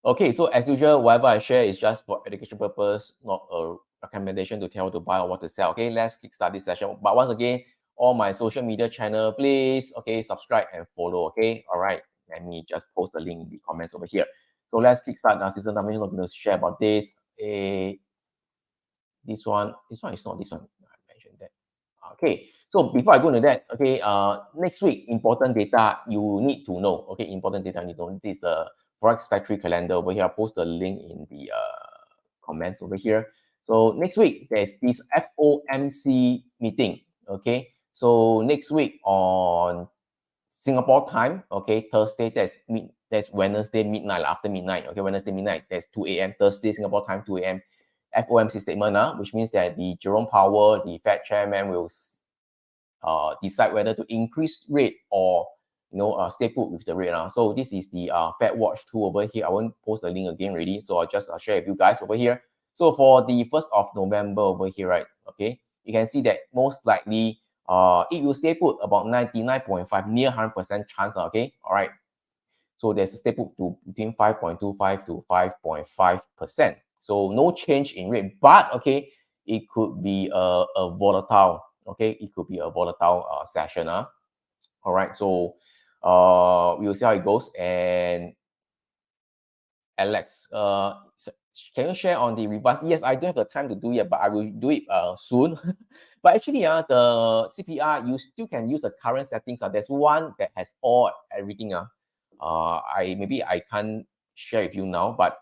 Okay, so as usual, whatever I share is just for education purpose, not a recommendation to tell to buy or what to sell. Okay, let's kickstart this session. But once again, all my social media channel, please, okay, subscribe and follow. Okay, all right. Let me just post the link in the comments over here. So let's kickstart now. Season I'm going to share about this. This one is not this one. I mentioned that. Okay, so before I go into that, okay, next week, important data you need to know. Okay, important data you need to know. This is the Forex Factory calendar over here. I'll post the link in the comments over here. So next week, there's this FOMC meeting. Okay, so next week on Singapore time, okay, Thursday, that's Wednesday midnight, after midnight, okay, Wednesday midnight, that's 2 a.m. Thursday, Singapore time, 2 a.m. FOMC statement, which means that the Jerome Powell, the Fed chairman, will decide whether to increase rate or stay put with the rate. So this is the Fed Watch tool over here. I won't post the link again already, so I'll just share with you guys over here. So for the 1st of November over here, right, okay, you can see that most likely it will stay put about 99.5, near 100% chance, okay, all right. So there's a stay put to between 5.25 to 5.5%. So no change in rate, but okay, it could be a volatile. Okay, it could be a volatile session. All right, so we will see how it goes. And Alex. Can you share on the rebus? Yes, I don't have the time to do it, but I will do it soon. But actually, the CPR, you still can use the current settings. There's one that has everything. Maybe I can't share with you now, but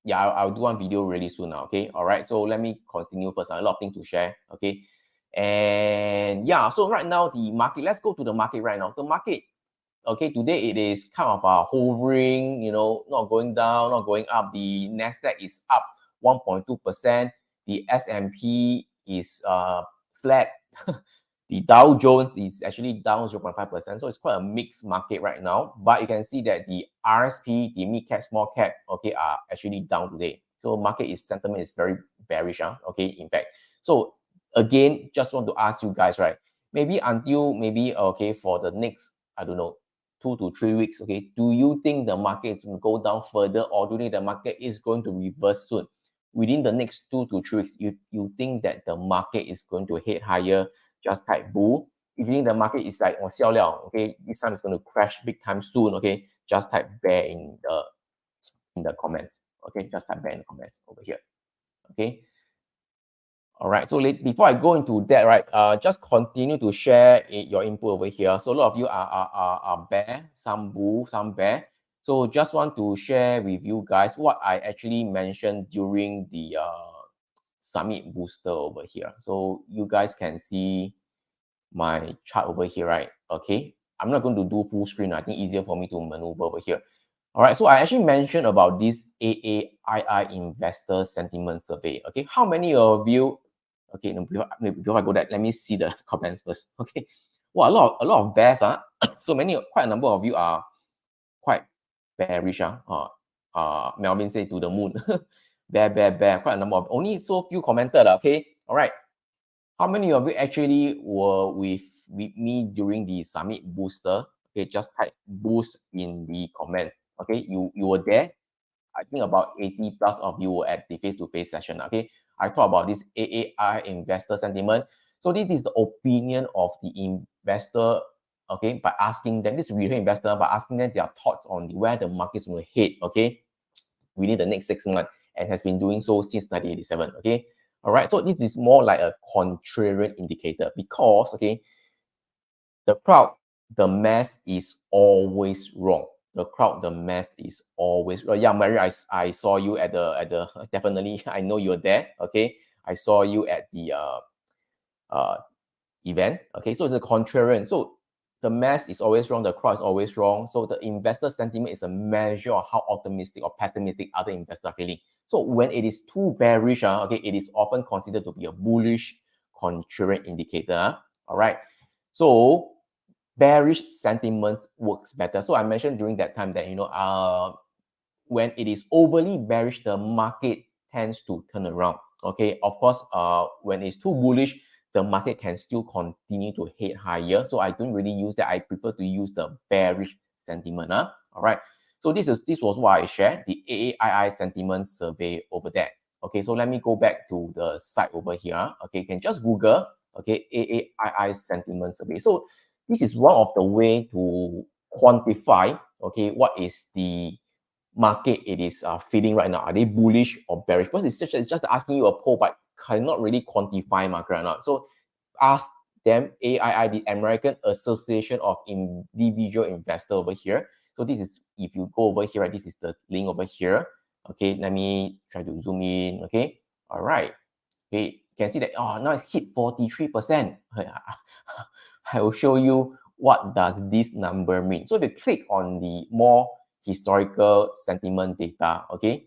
yeah, I'll do one video really soon now. Okay, all right. So let me continue first. A lot of things to share. Okay, and yeah, so right now the market. Let's go to the market right now. The market. Okay, today it is kind of hovering, not going down, not going up. The Nasdaq is up 1.2%. The S&P is flat. The Dow Jones is actually down 0.5%. So it's quite a mixed market right now. But you can see that the RSP, the mid cap, small cap, okay, are actually down today. So market sentiment is very bearish, okay, in fact. So again, just want to ask you guys, right? Maybe okay, for the next, I don't know, 2 to 3 weeks, okay, do you think the market is going to go down further, or do you think the market is going to reverse soon? Within the next 2 to 3 weeks, you think that the market is going to head higher, just type bull. If you think the market is like, xiao liao, okay, this time it's going to crash big time soon, okay, just type bear in the comments, okay, just type bear in the comments over here, okay. All right, so before I go into that, right, just continue to share your input over here. So a lot of you are bear, some bull, some bear. So just want to share with you guys what I actually mentioned during the summit booster over here. So you guys can see my chart over here, right? Okay, I'm not going to do full screen. I think easier for me to maneuver over here. All right, so I actually mentioned about this AAII investor sentiment survey. Okay, how many of you? Okay, before I go that, let me see the comments first. Okay, well, a lot of bears. So quite a number of you are quite bearish. Melvin say to the moon. bear. Quite a number of, only so few commented. Okay, all right. How many of you actually were with me during the summit booster? Okay, just type boost in the comment. Okay, you were there. I think about 80 plus of you were at the face-to-face session. Okay, I talk about this AAI investor sentiment. So this is the opinion of the investor. Okay, by asking them, this retail investor, by asking them their thoughts on where the market is going to head. Okay, within the next 6 months, and has been doing so since 1987. Okay, all right. So this is more like a contrarian indicator because the crowd, the mass is always wrong. The crowd, the mass is always wrong. Yeah, Mary, I saw you at the definitely. I know you're there. Okay, I saw you at the event. Okay, so it's a contrarian. So the mass is always wrong. The crowd is always wrong. So the investor sentiment is a measure of how optimistic or pessimistic other investors are feeling. So when it is too bearish, okay, it is often considered to be a bullish contrarian indicator. All right. So bearish sentiment works better. So I mentioned during that time that when it is overly bearish, the market tends to turn around. Okay, of course, when it's too bullish, the market can still continue to head higher. So I don't really use that. I prefer to use the bearish sentiment. All right. So this was what I shared, the AAII sentiment survey over there. Okay, so let me go back to the site over here. Okay, you can just Google, okay, AAII sentiment survey. So this is one of the way to quantify, okay, what is the market it is feeling right now. Are they bullish or bearish? Because it's just asking you a poll, but cannot really quantify market or not. So ask them, AII, the American Association of Individual Investor over here. So this is, if you go over here, right, this is the link over here. Okay, let me try to zoom in. Okay, all right. Okay, you can see that, now it's hit 43%. I will show you what does this number mean. So if you click on the more historical sentiment data, okay,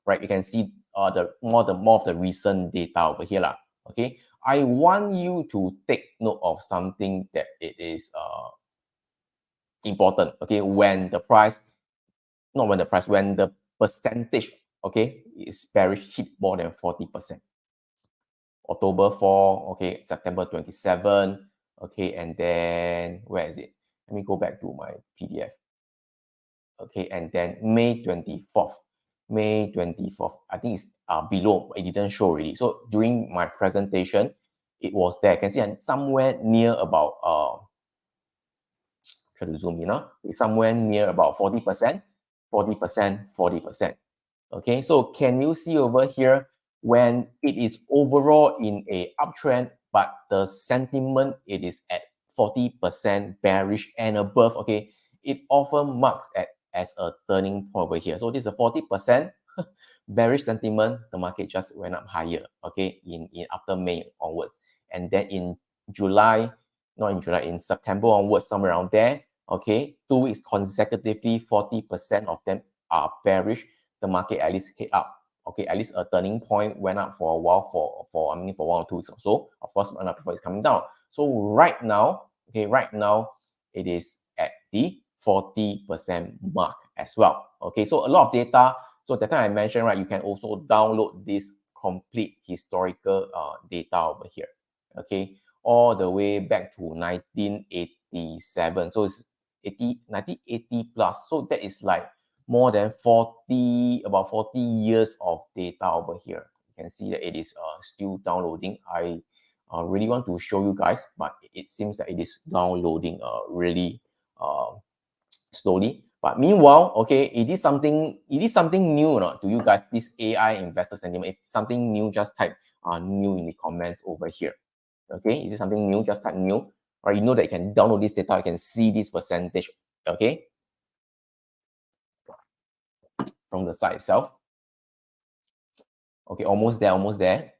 right, you can see the more of the recent data over here lah. Okay, I want you to take note of something that it is important. Okay, when the percentage, okay, is bearish, hit more than 40%. October 4, okay, September 27, okay, and then where is it? Let me go back to my PDF. Okay, and then May 24th. May 24th. I think it's below. It didn't show already. So during my presentation, it was there. You can see somewhere near about try to zoom in. It's somewhere near about 40%. 40%, 40%. Okay, so can you see over here when it is overall in a uptrend, but the sentiment it is at 40% bearish and above, okay, it often marks as a turning point over here. So this is a 40% bearish sentiment, the market just went up higher, okay, in after May onwards. And then in July, not in July, in September onwards, somewhere around there, okay, 2 weeks consecutively, 40% of them are bearish. The market at least hit up, okay, at least a turning point went up for a while, for 1 or 2 weeks or so. Of course, before it's coming down. So right now, okay, right now it is at the 40% mark as well. Okay, so a lot of data. So that time I mentioned, right, you can also download this complete historical data over here. Okay, all the way back to 1987. So it's 1980 plus. So that is like more than about 40 years of data over here. You can see that it is still downloading. I really want to show you guys, but it seems that it is downloading really slowly. But meanwhile, okay, it is something new to you guys, this AI investor sentiment. If something new, just type new in the comments over here. Okay, is it something new? Just type new. Or you know that you can download this data, you can see this percentage. Okay, from the site itself. Okay, almost there, almost there.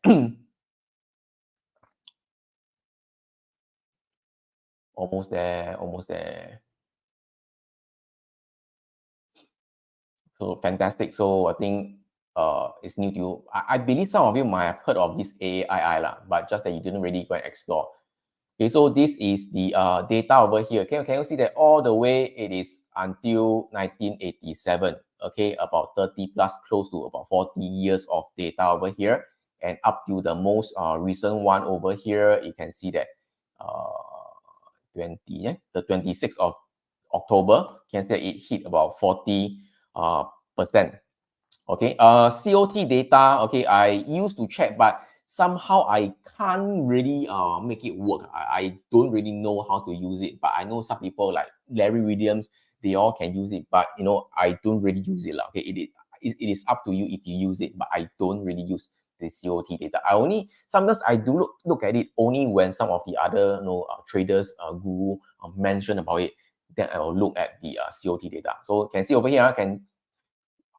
Almost there, almost there. So fantastic. So I think it's new to you. I believe some of you might have heard of this AI lah, but just that you didn't really go and explore. Okay, so this is the data over here. Can you see that all the way it is until 1987? Okay, about 30 plus, close to about 40 years of data over here, and up to the most recent one over here, you can see that the 26th of October, you can see that it hit about 40 percent. Okay, COT data, okay, I used to check, but somehow I can't really make it work. I don't really know how to use it, but I know some people like Larry Williams, they all can use it, but you know, I don't really use it. Okay, it is up to you if you use it, but I don't really use the COT data. I only sometimes I do look at it only when some of the other traders guru mention about it. Then I will look at the COT data. So you can see over here,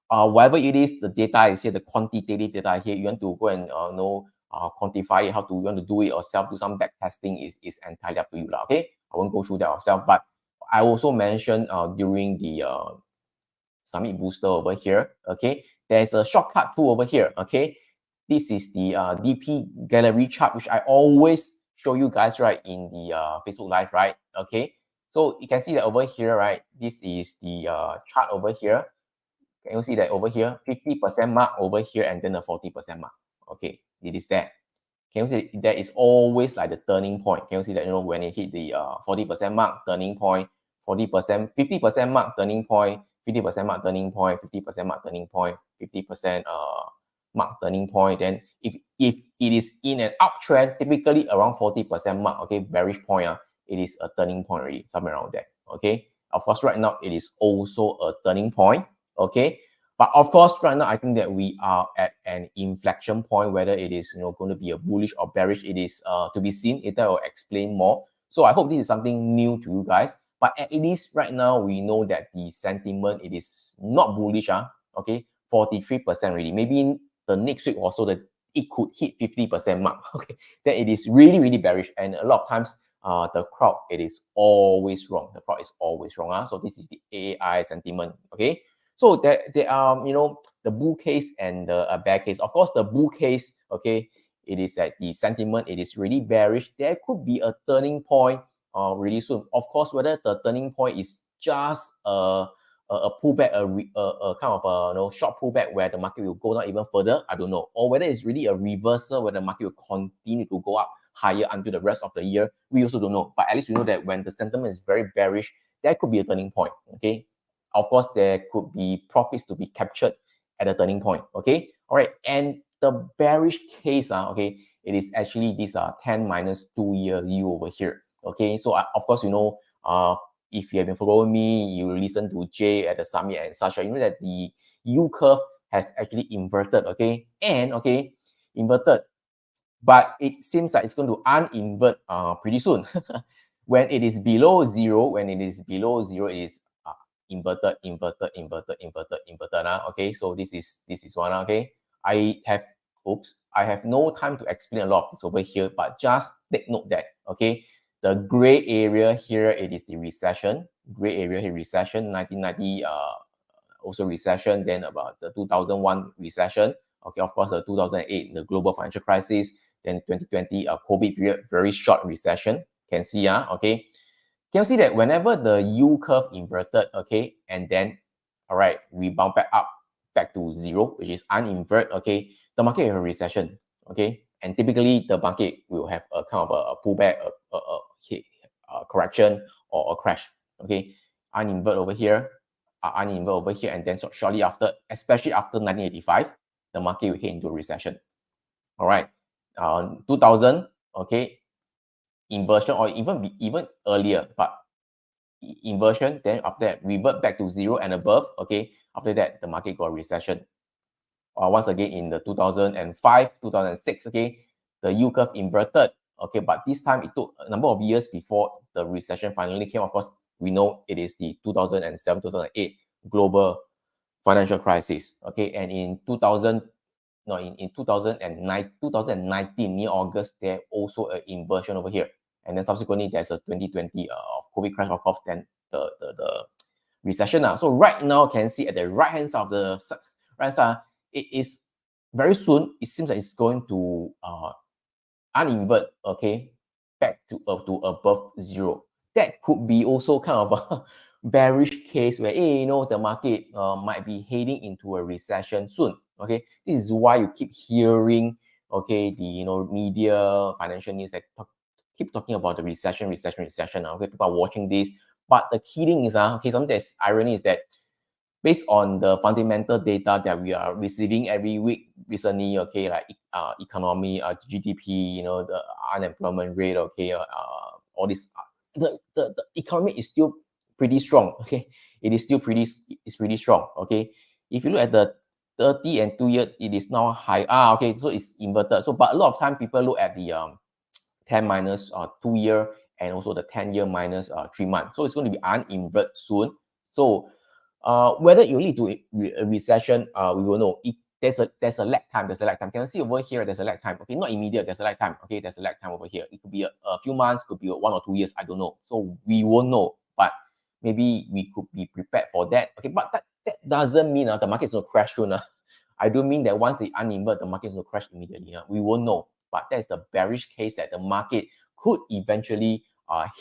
whatever it is, the data is here, the quantitative data here. You want to go and quantify it, how to you want to do it yourself, do some back testing is entirely up to you. Okay, I won't go through that yourself, but I also mentioned during the Summit Booster over here. Okay, there's a shortcut tool over here. Okay, this is the DP gallery chart, which I always show you guys, right, in the Facebook Live, right? Okay, so you can see that over here, right? This is the chart over here. Can you see that over here, 50% mark over here, and then the 40% mark? Okay, it is there. Can you see that is always like the turning point? Can you see that, you know, when it hit the 40% mark, turning point, 40%, 50% mark, turning point, 50% mark, turning point, 50% mark, turning point, 50% mark, turning point. Then if it is in an uptrend, typically around 40% mark, okay, bearish point, it is a turning point already, somewhere around there. Okay, of course, right now it is also a turning point. Okay, but of course, right now I think that we are at an inflection point. Whether it is going to be a bullish or bearish, it is to be seen. Later I will explain more. So I hope this is something new to you guys. But at least right now we know that the sentiment it is not bullish. Okay, 43% really. Maybe in the next week or so that it could hit 50% mark. Okay, then it is really really bearish, and a lot of times the crowd it is always wrong. The crowd is always wrong. So this is the AI sentiment. Okay. So there are, the bull case and the bear case. Of course, the bull case, okay, it is that the sentiment, it is really bearish. There could be a turning point really soon. Of course, whether the turning point is just a pullback, a kind of a short pullback where the market will go down even further, I don't know. Or whether it's really a reversal where the market will continue to go up higher until the rest of the year, we also don't know. But at least we know that when the sentiment is very bearish, there could be a turning point, okay? Of course, there could be profits to be captured at the turning point. Okay, all right. And the bearish case, okay, it is actually this 10 minus 2 year yield over here. Okay, so of course, if you have been following me, you listen to Jay at the summit and such, you know that the yield curve has actually inverted, okay? And, okay, inverted. But it seems like it's going to uninvert pretty soon. When it is below zero, it is inverted, inverted. Okay, so this is one, okay? I have no time to explain a lot of this over here, but just take note that, okay, the gray area here, it is the recession. Gray area here, recession, 1990, also recession, then about the 2001 recession. Okay, of course, the 2008, the global financial crisis, then 2020, COVID period, very short recession. Can see, okay. Can you see that whenever the yield curve inverted, okay, and then, all right, we bounce back to zero, which is uninvert, okay, the market will have a recession, okay, and typically the market will have a kind of a pullback, a correction or a crash, okay, uninvert over here, and then shortly after, especially after 1985, the market will hit into a recession. All right, 2000, okay, inversion, or even earlier, but inversion, then after that revert back to zero and above, okay, after that the market got a recession. Once again in the 2005, 2006, okay, the yield curve inverted, okay, but this time it took a number of years before the recession finally came. Of course, we know it is the 2007, 2008 global financial crisis, okay, and in 2019, near August, there also an inversion over here, and then subsequently there's a 2020 of COVID crash, of course, then the recession now. So right now, can see at the right hand side of the right side, it is very soon. It seems like it's going to uninvert, okay, back to above zero. That could be also kind of a bearish case where, hey, the market might be heading into a recession soon. Okay, this is why you keep hearing, okay, the media, financial news that keep talking about the recession. Okay, people are watching this, but the key thing is, okay, something that's irony is that based on the fundamental data that we are receiving every week recently, okay, like economy, GDP, the unemployment rate, okay, all this, the economy is still pretty strong, okay, it's pretty strong, okay. If you look at the 30 and 2 year, it is now high, okay, so it's inverted. So, but a lot of time people look at the 10 minus 2 year and also the 10-year minus 3 months. So it's going to be uninvert soon. So whether you lead to a recession, we will know. There's a lag time. Can you see over here? There's a lag time. Okay, not immediate. There's a lag time. Okay, there's a lag time over here. It could be a few months, could be 1 or 2 years. I don't know. So we won't know. But maybe we could be prepared for that. Okay, but that doesn't mean the market's going to crash soon. I don't mean that once they uninvert, the market's going to crash immediately. We won't know. But that's the bearish case that the market could eventually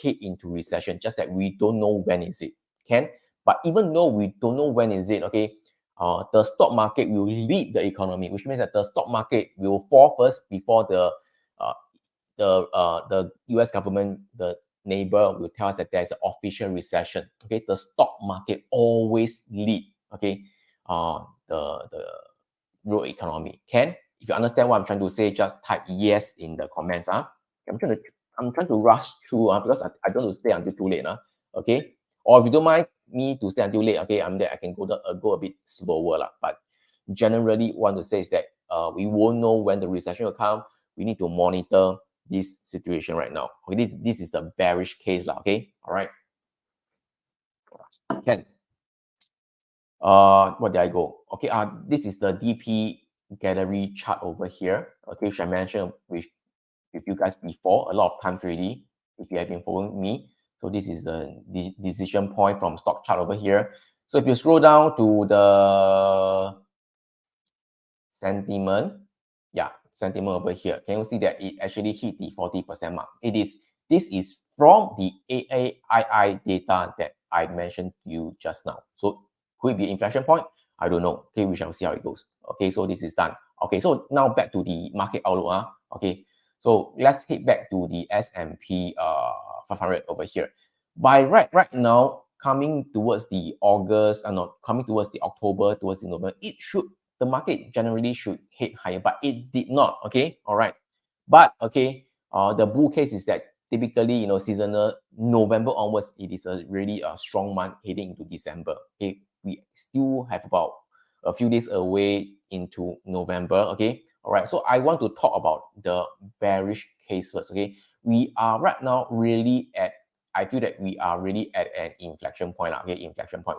hit into recession. Just that we don't know when is it. But even though we don't know when is it, okay, the stock market will lead the economy, which means that the stock market will fall first before the US government, the neighbor, will tell us that there's an official recession. Okay, the stock market always lead, okay, the real economy. If you understand what I'm trying to say, just type yes in the comments. I'm trying to rush through because I don't want to stay until too late. Okay, or if you don't mind me to stay until late, okay, I'm there. I can go a bit slower, but generally want to say is that we won't know when the recession will come. We need to monitor this situation right now. Okay, this is the bearish case, okay. All right. Where did I go? Okay, this is the DP gallery chart over here. Okay, which I mentioned with you guys before a lot of times already, if you have been following me. So this is the decision point from stock chart over here. So if you scroll down to the sentiment, sentiment over here, can you see that it actually hit the 40% mark? This is from the AAII data that I mentioned to you just now. So could it be inflection point? I don't know. Okay, we shall see how it goes. Okay, so this is done. Okay, so now back to the market outlook. Okay, so let's head back to the S&P 500 over here. By right now, coming towards the August, coming towards the October, towards the November, the market generally should head higher, but it did not. Okay, all right. But okay, the bull case is that typically, seasonal November onwards, it is a really strong month heading into December. Okay, we still have about a few days away into November. Okay, all right. So I want to talk about the bearish case first. Okay, we are right now really at. I feel that we are really at an inflection point. Okay, inflection point,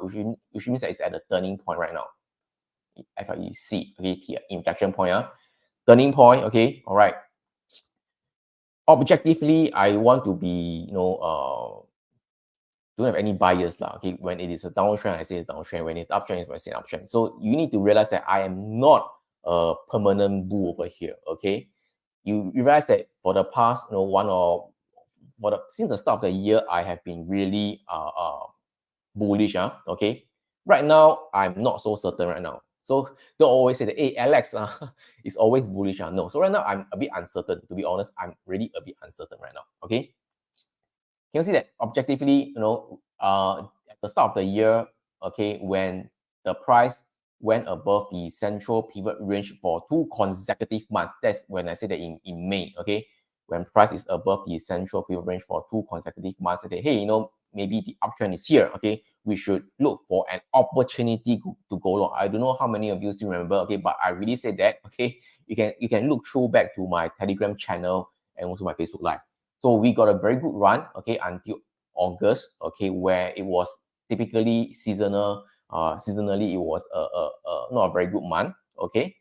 which means that it's at a turning point right now. FIEC. Okay, here inflection point. Turning point. Okay, all right. Objectively, I want to be, don't have any bias lah. Okay, when it is a downtrend, I say it's downtrend. When it's uptrend, I say uptrend. So you need to realize that I am not a permanent bull over here. Okay, you realize that for the past, since the start of the year, I have been really bullish. Okay, right now I'm not so certain right now. So don't always say that, hey, Alex is always bullish. No. So right now I'm a bit uncertain. To be honest, I'm really a bit uncertain right now. Okay. Can you see that objectively, at the start of the year, okay, when the price went above the central pivot range for 2 consecutive months, that's when I say that in May, okay, when price is above the central pivot range for 2 consecutive months, I say, hey, maybe the uptrend is here, okay, we should look for an opportunity to go long. I don't know how many of you still remember, okay, but I really said that, okay, you can look through back to my Telegram channel and also my Facebook Live. So we got a very good run, okay, until August, okay, where it was typically seasonal. Seasonally, it was not a very good month, okay.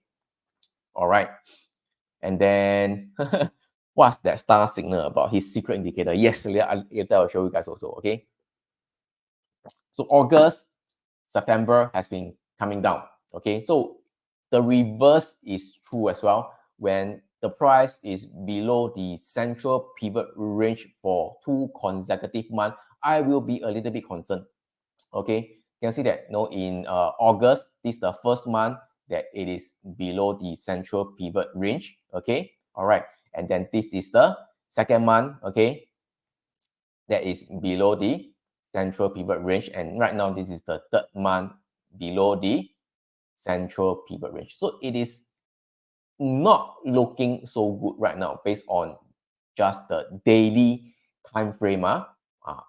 All right, and then what's that star signal about? His secret indicator. Yes, later I'll show you guys also, okay. So August, September has been coming down, okay. So the reverse is true as well. When the price is below the central pivot range for 2 consecutive months, I will be a little bit concerned. Okay, you can see that in August, this is the first month that it is below the central pivot range. Okay, all right, and then this is the second month. Okay, that is below the central pivot range, and right now this is the third month below the central pivot range. So it is not looking so good right now based on just the daily time frame.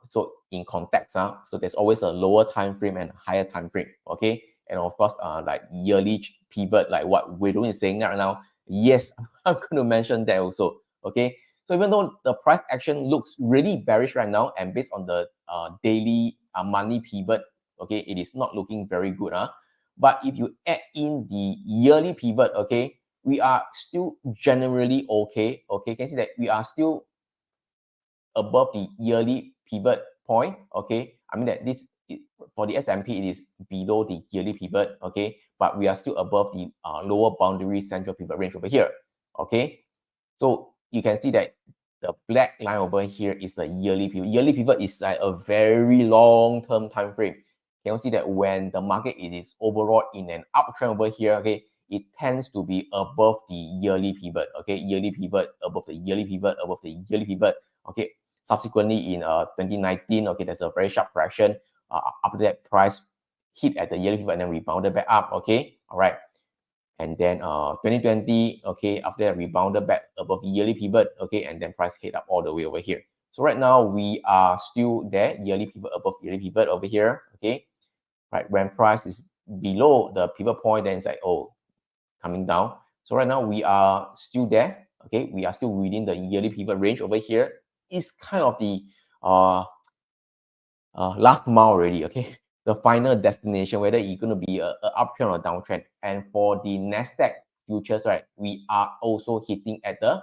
So in context, so there's always a lower time frame and higher time frame. Okay, and of course, like yearly pivot, like what we're doing is saying right now. Yes, I'm going to mention that also. Okay, so even though the price action looks really bearish right now, and based on the daily monthly pivot, okay, it is not looking very good. But if you add in the yearly pivot, okay, we are still generally okay. Okay, can you see that we are still above the yearly pivot point? Okay, I mean that for the S&P, it is below the yearly pivot. Okay, but we are still above the lower boundary central pivot range over here. Okay, so you can see that the black line over here is the yearly pivot. Yearly pivot is like a very long-term time frame. Can you see that when the market is overall in an uptrend over here, okay, it tends to be above the yearly pivot, okay, yearly pivot, above the yearly pivot, above the yearly pivot, okay. Subsequently in 2019, okay, there's a very sharp correction. After that, price hit at the yearly pivot and then rebounded back up, okay, all right. And then 2020, okay, after that rebounded back above the yearly pivot, okay, and then price hit up all the way over here. So right now we are still there, yearly pivot above yearly pivot over here, okay. Right, when price is below the pivot point, then it's like, oh, coming down. So right now we are still there, okay, we are still within the yearly pivot range over here. It's kind of the last mile already, okay, the final destination, whether it's going to be a uptrend or downtrend. And for the Nasdaq futures, right, we are also hitting at the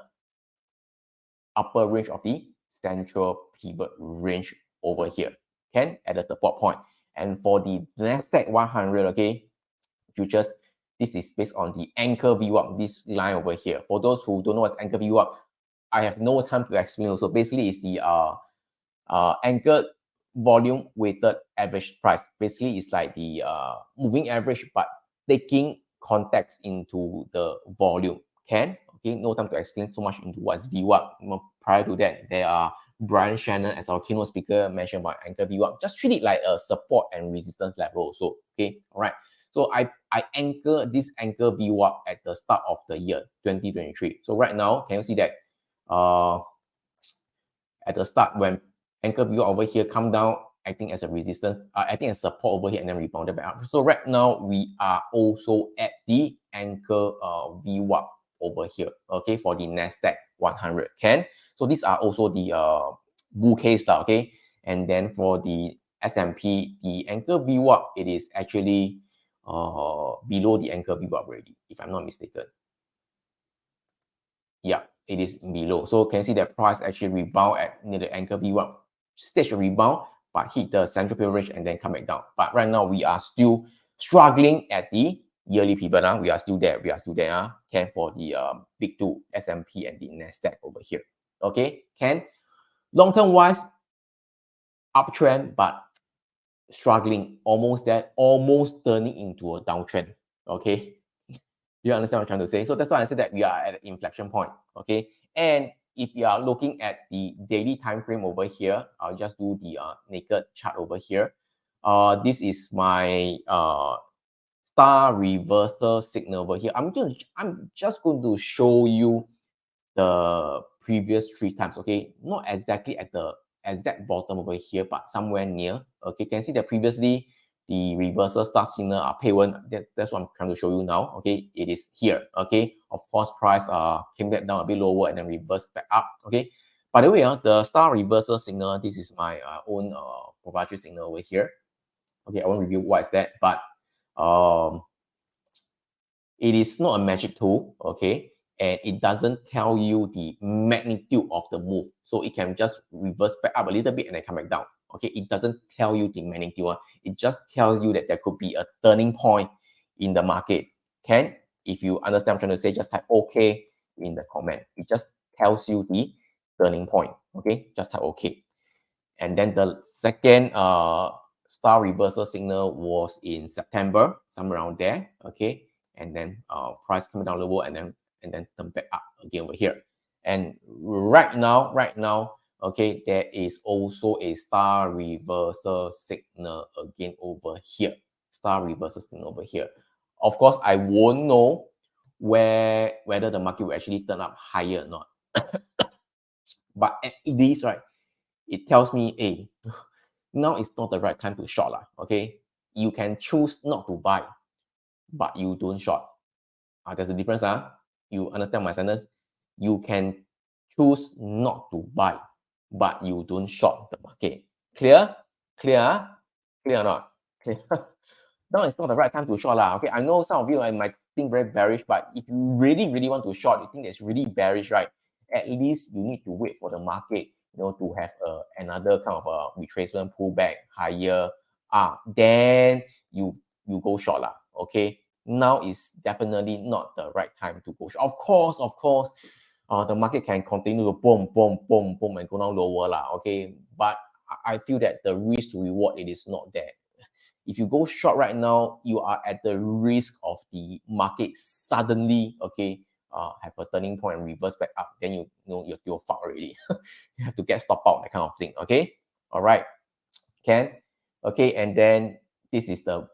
upper range of the central pivot range over here, okay, at the support point. And for the Nasdaq 100, okay, futures, this is based on the anchor VWAP, this line over here. For those who don't know what's anchor VWAP, I have no time to explain. So basically, it's the anchored volume weighted average price. Basically, it's like the moving average, but taking context into the volume. Okay, no time to explain so much into what's VWAP. Prior to that, there are Brian Shannon as our keynote speaker mentioned about anchor VWAP. Just treat it like a support and resistance level. So okay, all right. So I anchor this anchor VWAP at the start of the year 2023. So right now, can you see that at the start when anchor VWAP over here come down, acting as a resistance, acting as support over here and then rebounded back up. So right now we are also at the anchor VWAP over here, okay, for the Nasdaq 100. So these are also the bull case, okay. And then for the S&P, the anchor VWAP, it is actually below the anchor VWAP already, if I'm not mistaken. Yeah, it is below. So can you see that price actually rebound at near the anchor VWAP, stage a rebound, but hit the central pivot range and then come back down. But right now we are still struggling at the yearly pivot. We are still there. Can for the big two S&P and the Nasdaq over here. Okay, can long term wise uptrend, but struggling, almost there, almost turning into a downtrend. Okay, you understand what I'm trying to say? So that's why I said that we are at an inflection point. Okay, and if you are looking at the daily time frame over here, I'll just do the naked chart over here. This is my star reversal signal over here. I'm just going to show you the previous 3 times. Okay, not exactly at the exact bottom over here, but somewhere near. Okay, can you see that previously the reversal star signal pay one. That's what I'm trying to show you now. Okay, it is here. Okay, of course price came back down a bit lower and then reversed back up. Okay, by the way, the star reversal signal, this is my own proprietary signal over here. Okay, I won't review what is that, but it is not a magic tool. Okay, and it doesn't tell you the magnitude of the move, so it can just reverse back up a little bit and then come back down. Okay, it doesn't tell you the magnitude. It just tells you that there could be a turning point in the market. If you understand what I'm trying to say, just type okay in the comment. It just tells you the turning point. Okay, just type okay. And then the second star reversal signal was in September, somewhere around there. Okay, and then price coming down lower and then turn back up again over here. And right now, okay, there is also a star reversal signal again over here. Star reversal signal over here. Of course, I won't know whether the market will actually turn up higher or not. But at least, right, it tells me, hey, now is not the right time to short. Okay, you can choose not to buy, but you don't short. There's a difference. You understand my sentence? You can choose not to buy, but you don't short the market. Clear? Clear? Clear or not? Clear? Now it's not the right time to short. Okay, I know some of you might think very bearish, but if you really, really want to short, you think it's really bearish, right? At least you need to wait for the market, to have another kind of a retracement pullback higher. Then you go short. Okay, now is definitely not the right time to go short. Of course, the market can continue to boom, boom, boom, boom, and go down lower. Okay, but I feel that the risk to reward, it is not there. If you go short right now, you are at the risk of the market suddenly, okay, have a turning point and reverse back up. Then you know you're still fucked already. You have to get stop out, that kind of thing. Okay, all right, okay, and then this is the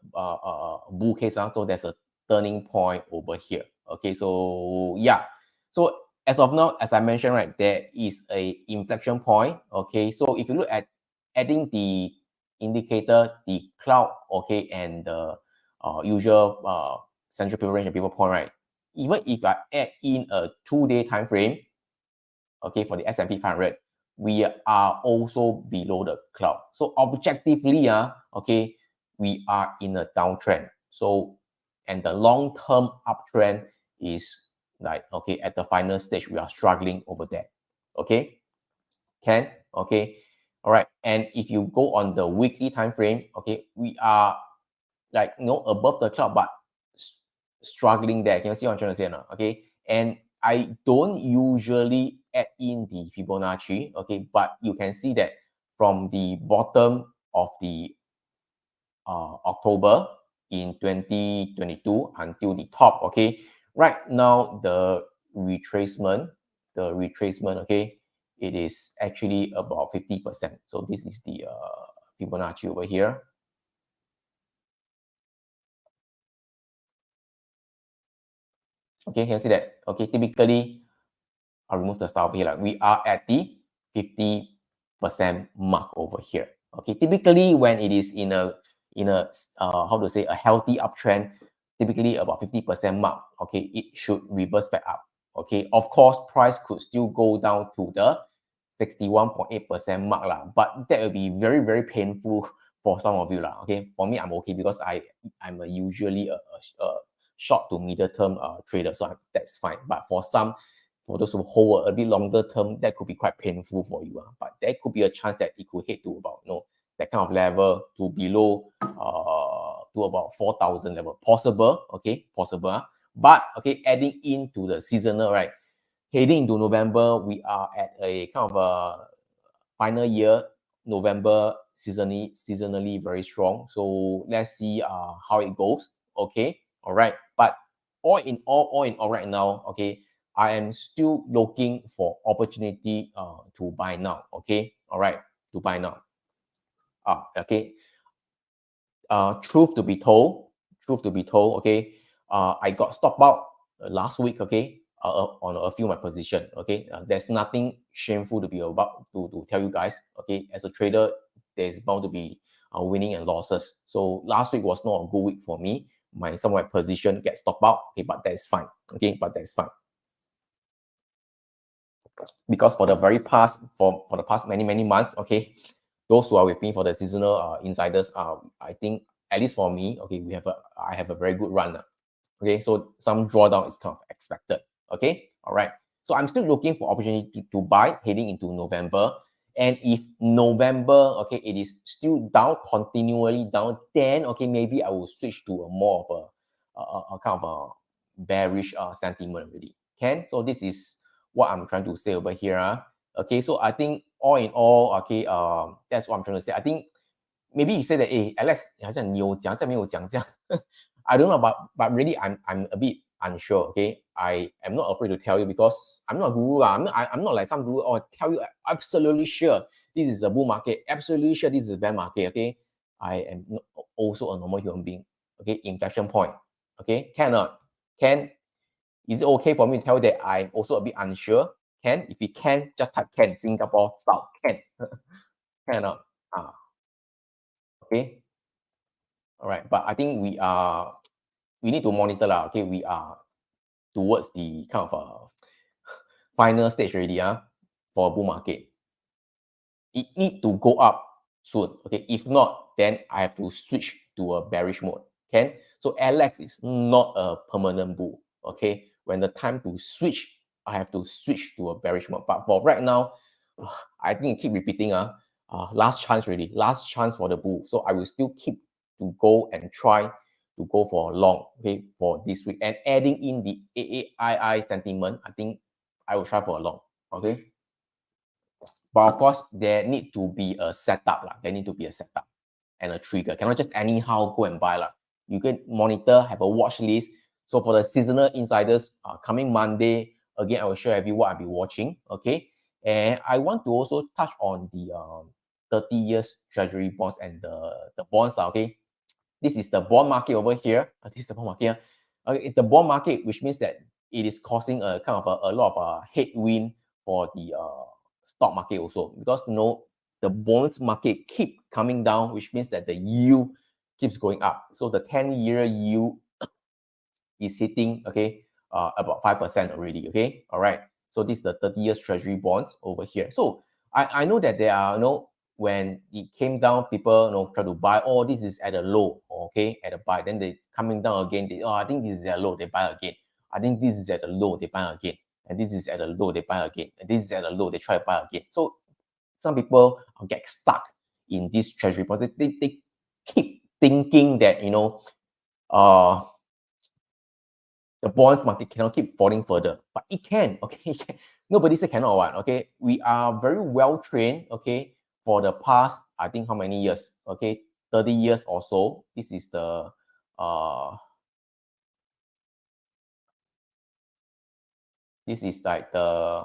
bull case. So there's a turning point over here. Okay, so yeah, so as of now, as I mentioned, right, there is a inflection point. Okay, so if you look at adding the indicator, the cloud, okay, and the usual central pivot range and pivot point, right? Even if I add in a 2-day time frame, okay, for the S&P 500, we are also below the cloud. So objectively, okay, we are in a downtrend. So, and the long-term uptrend is like, okay, at the final stage, we are struggling over there. Okay, okay, all right. And if you go on the weekly time frame, okay, we are like, above the cloud, but struggling there. Can you see what I'm trying to say now? Okay, and I don't usually add in the Fibonacci, okay, but you can see that from the bottom of the October in 2022 until the top, okay, right now the retracement, okay, it is actually about 50%. So this is the Fibonacci over here. Okay, can you see that? Okay, typically, I'll remove the star over here. We are at the 50% mark over here. Okay, typically when it is in a how to say, a healthy uptrend, typically about 50% mark, okay, it should reverse back up. Okay, of course, price could still go down to the 61.8% mark lah, but that will be very, very painful for some of you lah. Okay, for me, I'm okay because I'm usually a short to middle term trader, so that's fine. But for those who hold a bit longer term, that could be quite painful for you. But there could be a chance that it could hit to about, that kind of level, to below to about 4,000 level. Possible, okay, possible. But okay, adding into the seasonal, right? Heading into November, we are at a kind of a final year. November seasonally very strong. So let's see how it goes. Okay, all right. But all in all right now, okay, I am still looking for opportunity to buy now. Okay, all right, to buy now. Okay. Truth to be told, okay, I got stopped out last week, okay, on a few of my position, okay. There's nothing shameful to be about to tell you guys, okay. As a trader, there's bound to be winning and losses. So last week was not a good week for me. Some of my position get stopped out, okay, but that's fine, okay, but that's fine. Because for the past many months, okay, those who are with me for the seasonal insiders, I think at least for me, okay, I have a very good run. Okay, so some drawdown is kind of expected. Okay, all right. So I'm still looking for opportunity to buy heading into November. And if November, okay, it is still down, continually down, then okay, maybe I will switch to a more of a kind of a bearish sentiment already. So this is what I'm trying to say over here. Okay, so I think all in all, okay, that's what I'm trying to say. I think maybe you say that, hey, Alex, 好像你有讲，这没有讲这样。I don't know, but really, I'm a bit unsure. Okay, I am not afraid to tell you because I'm not a guru. I'm not like some guru or tell you absolutely sure this is a bull market, absolutely sure this is a bear market. Okay, I am also a normal human being. Okay, inflection point. Okay, is it okay for me to tell you that I'm also a bit unsure? If you can, just type can, Singapore style, can. Cannot. Okay. All right. But I think we need to monitor lah. Okay. We are towards the kind of final stage already for a bull market. It need to go up soon. Okay. If not, then I have to switch to a bearish mode. Okay. So Alex is not a permanent bull. Okay. When the time to switch, I have to switch to a bearish mode. But for right now, I think I keep repeating, last chance really, last chance for the bull. So I will still keep to go and try to go for a long, okay, for this week. And adding in the AAII sentiment, I think I will try for a long, okay. But of course, there need to be a setup lah. There need to be a setup and a trigger. Cannot just anyhow go and buy lah. You can monitor, have a watch list. So for the seasonal insiders, coming Monday, again, I will share with you what I'll be watching, okay? And I want to also touch on the 30 years treasury bonds and the bonds, okay? This is the bond market over here. This is the bond market. Okay, it's the bond market, which means that it is causing a kind of a lot of headwind for the stock market also, because the bonds market keep coming down, which means that the yield keeps going up. So the 10-year yield is hitting, okay, about 5% already, okay, all right. So this is the 30 years treasury bonds over here. So I know that there are, when it came down, people, try to buy, oh, this is at a low, okay, at a buy. Then they coming down again, I think this is at a low, they buy again. I think this is at a low, they buy again. And this is at a low, they buy again. And this is at a low, they try to buy again. So some people get stuck in this treasury bonds. They keep thinking that, the bond market cannot keep falling further, but it can, okay? Nobody said cannot, what, okay? We are very well trained, okay, for the past, I think how many years, okay? 30 years or so. This is the, this is like the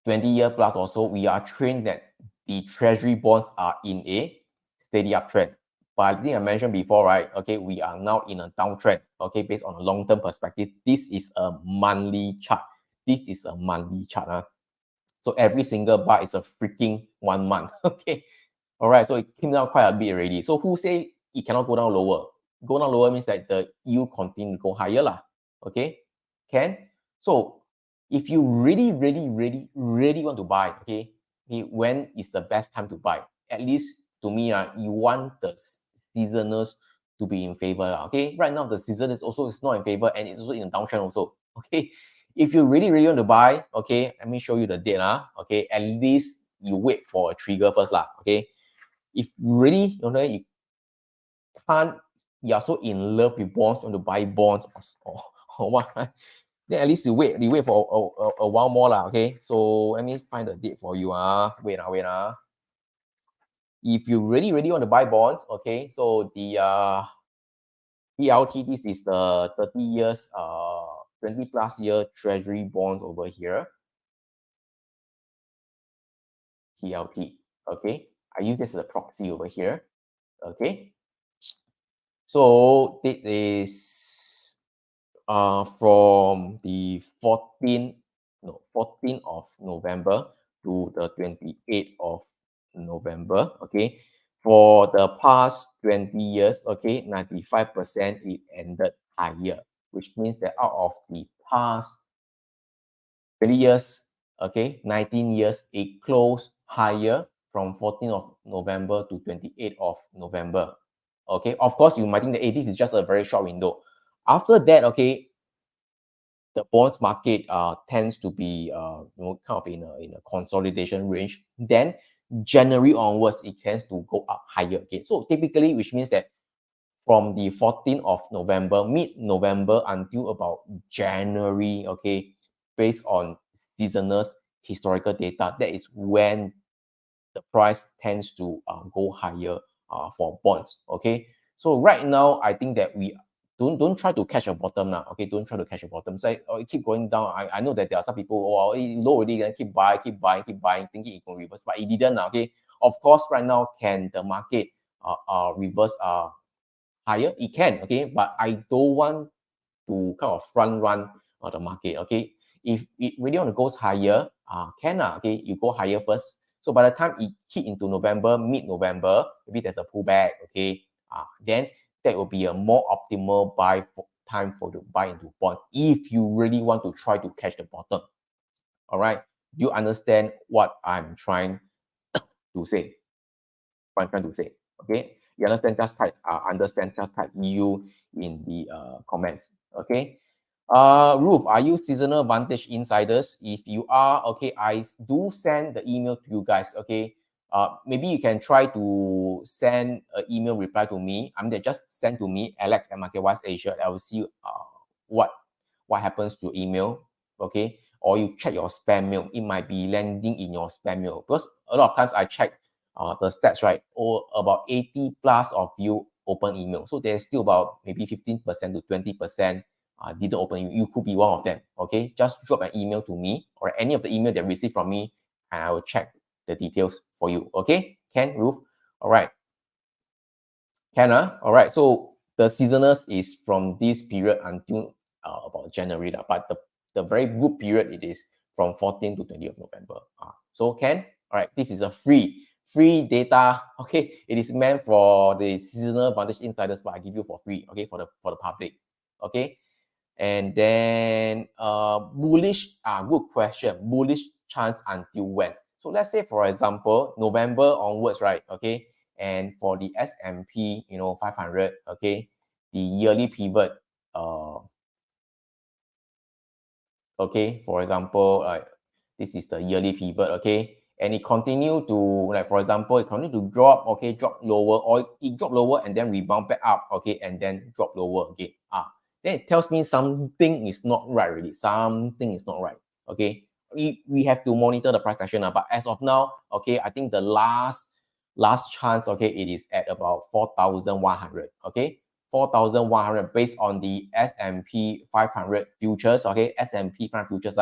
20-year plus or so. We are trained that the treasury bonds are in a steady uptrend. But I think I mentioned before, right? Okay, we are now in a downtrend, okay, based on a long-term perspective. This is a monthly chart. This is a monthly chart. So every single buy is a freaking 1 month. Okay. All right. So it came down quite a bit already. So who say it cannot go down lower? Go down lower means that the yield continue to go higher lah. Okay. Can? So if you really want to buy, okay, when is the best time to buy? At least to me, you want the seasonals to be in favor. Okay. Right now the season is not in favor, and it's also in a downtrend also. Okay. If you really want to buy, okay, let me show you the date. Okay, at least you wait for a trigger first lah. Okay. If really, you can't, you're so in love with bonds, want to buy bonds or what, then at least you wait for a while more lah. Okay, so let me find the date for you. Wait. If you really want to buy bonds, okay, so the PLT, this is the 30 years 20 plus year treasury bonds over here. PLT. Okay, I use this as a proxy over here. Okay, so this is from the 14th of November to the 28th of November. Okay, for the past 20 years, okay, 95% it ended higher, which means that out of the past 20 years, okay, 19 years, it closed higher from 14th of November to 28th of November. Okay, of course, you might think that this is just a very short window. After that, okay, the bonds market tends to be kind of in a consolidation range. Then January onwards, it tends to go up higher again. So typically, which means that from the 14th of November, mid-November until about January, okay, based on seasonal historical data, that is when the price tends to go higher for bonds. Okay, so right now I think that we don't try to catch a bottom now. Okay, don't try to catch a bottom. So it keep going down. I know that there are some people, oh, it's low already, then keep buying, thinking it can reverse, but it didn't. Okay, of course, right now can the market reverse higher? It can. Okay, but I don't want to kind of front run the market. Okay, if it really want to goes higher, okay, you go higher first. So by the time it hit into November, mid-November, maybe there's a pullback. Okay, then that will be a more optimal time for to buy into bonds if you really want to try to catch the bottom. All right, you understand what I'm trying to say? What I'm trying to say. Okay, you understand? Just type understand. Just type you in the comments. Okay. Ruth, are you seasonal vantage insiders? If you are, okay, I do send the email to you guys. Okay. Maybe you can try to send an email reply to me. Just send to me, Alex at MarketWise Asia. I will see what happens to email. Okay. Or you check your spam mail. It might be landing in your spam mail, because a lot of times I check the stats, right? Or about 80 plus of you open email. So there's still about maybe 15% to 20% didn't open. You could be one of them. Okay, just drop an email to me or any of the email that you receive from me, and I will check the details for you. Okay, Ken, Ruth. All right, Ken. All right. So the seasonals is from this period until about January, but the very good period it is from 14 to 20 of November. So Ken, all right, this is a free data. Okay, it is meant for the seasonal vantage insiders, but I give you for free. Okay, for the public. Okay. And then bullish, good question. Bullish chance until when? So let's say, for example, November onwards, right? Okay. And for the S&P, 500, okay, the yearly pivot, okay, for example, this is the yearly pivot, okay, and it continue to, like, for example, it continue to drop, okay, drop lower, or it drop lower and then rebound back up, okay, and then drop lower again. Then it tells me something is not right already. Something is not right. Okay. We have to monitor the price action. But as of now, okay, I think the last chance, okay, it is at about 4,100. Okay. 4,100 based on the S&P 500 futures. Okay. S&P 500 futures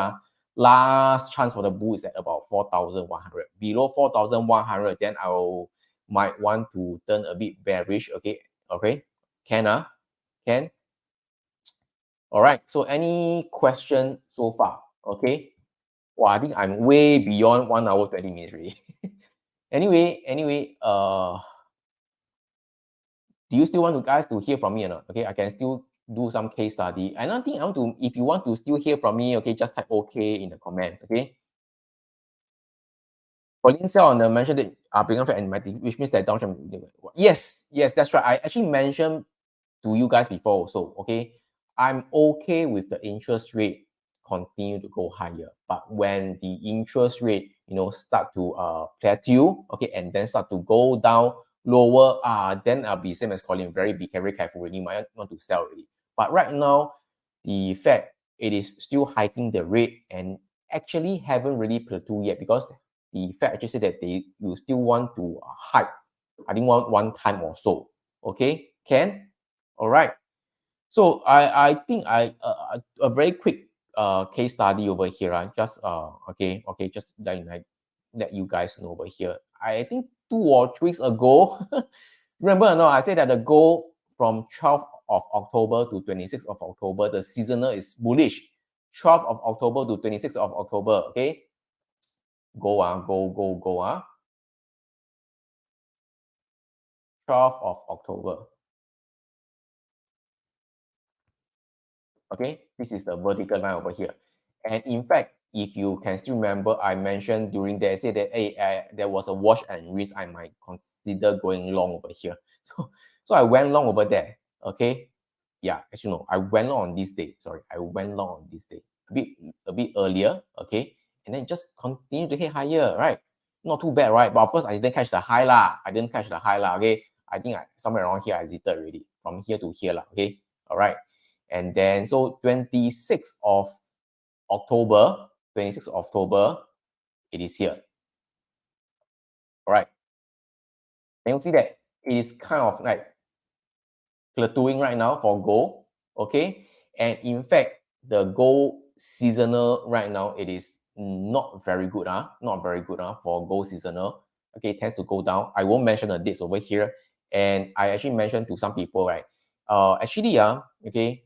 last chance for the bull is at about 4,100. Below 4,100, then might want to turn a bit bearish. Okay. Okay. Can? All right. So any question so far? Okay. Wow, I think I'm way beyond 1 hour 20 minutes already. anyway, do you still want you guys to hear from me or not? Okay, I can still do some case study. And I think I want to, if you want to still hear from me, okay, just type okay in the comments, okay? Pauline said on the mentioned that beginning of enigmatic, which means that downtrend. Yes, that's right. I actually mentioned to you guys before also, okay? I'm okay with the interest rate continue to go higher, but when the interest rate, start to plateau, okay, and then start to go down lower, then I'll be same as Colin, be very careful when you might want to sell already. But right now, the Fed, it is still hiking the rate and actually haven't really plateaued yet because the Fed actually said that they will still want to hike, I think one time or so, okay, Ken? All right. So I think a very quick case study over here. Just just let you guys know over here. I think 2 or 3 weeks ago, remember or not? I said that the goal from 12th of October to 26th of October, the seasonal is bullish. 12th of October to 26th of October. Okay, go 12th of October. Okay, this is the vertical line over here. And in fact, if you can still remember, I mentioned during there, say that hey, there was a watch and risk, I might consider going long over here. So I went long over there. Okay, yeah, as you know, I went long on this day. Sorry, I went long on this day a bit earlier. Okay, and then just continue to hit higher, right? Not too bad, right? But of course, I didn't catch the high lah. Okay, I think somewhere around here I exited already from here to here lah. Okay, all right. And then, so 26th of October, it is here. All right. And you see that it is kind of like plateauing right now for gold. Okay. And in fact, the gold seasonal right now, it is not very good. Not very good for gold seasonal. Okay, it tends to go down. I won't mention the dates over here. And I actually mentioned to some people, right? Okay,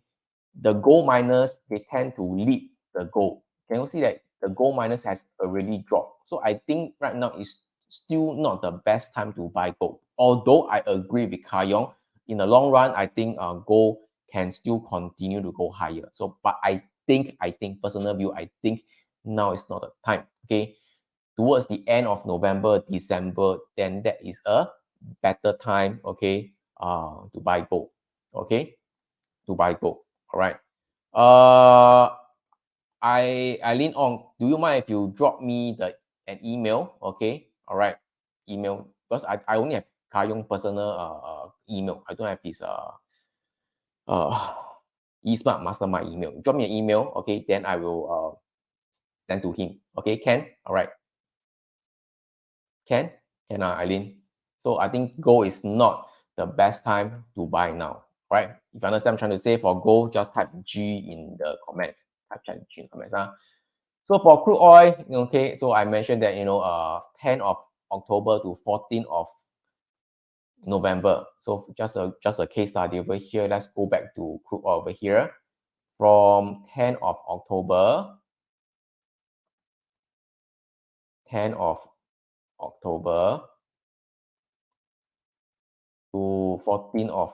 the gold miners, they tend to lead the gold. Can you see that the gold miners has already dropped? So I think right now is still not the best time to buy gold. Although I agree with Yong, in the long run, I think gold can still continue to go higher. So, but I think personal view, I think now is not the time. Okay, towards the end of November, December, then that is a better time. Okay, to buy gold. Okay, to buy gold. All right. Eileen Ong, do you mind if you drop me an email? Okay. All right. Email, because I only have Kayong personal email. I don't have his eSmart Mastermind email. Drop me an email. Okay. Then I will send to him. Okay, Ken. All right. Ken, Eileen. So I think gold is not the best time to buy now, right? If you understand what I'm trying to say, for gold, just type G in the comments. Type G in the comments. So for crude oil, okay, so I mentioned that, 10th of October to 14th of November. So just a case study over here. Let's go back to crude oil over here. From 10th of October, 10th of October to 14th of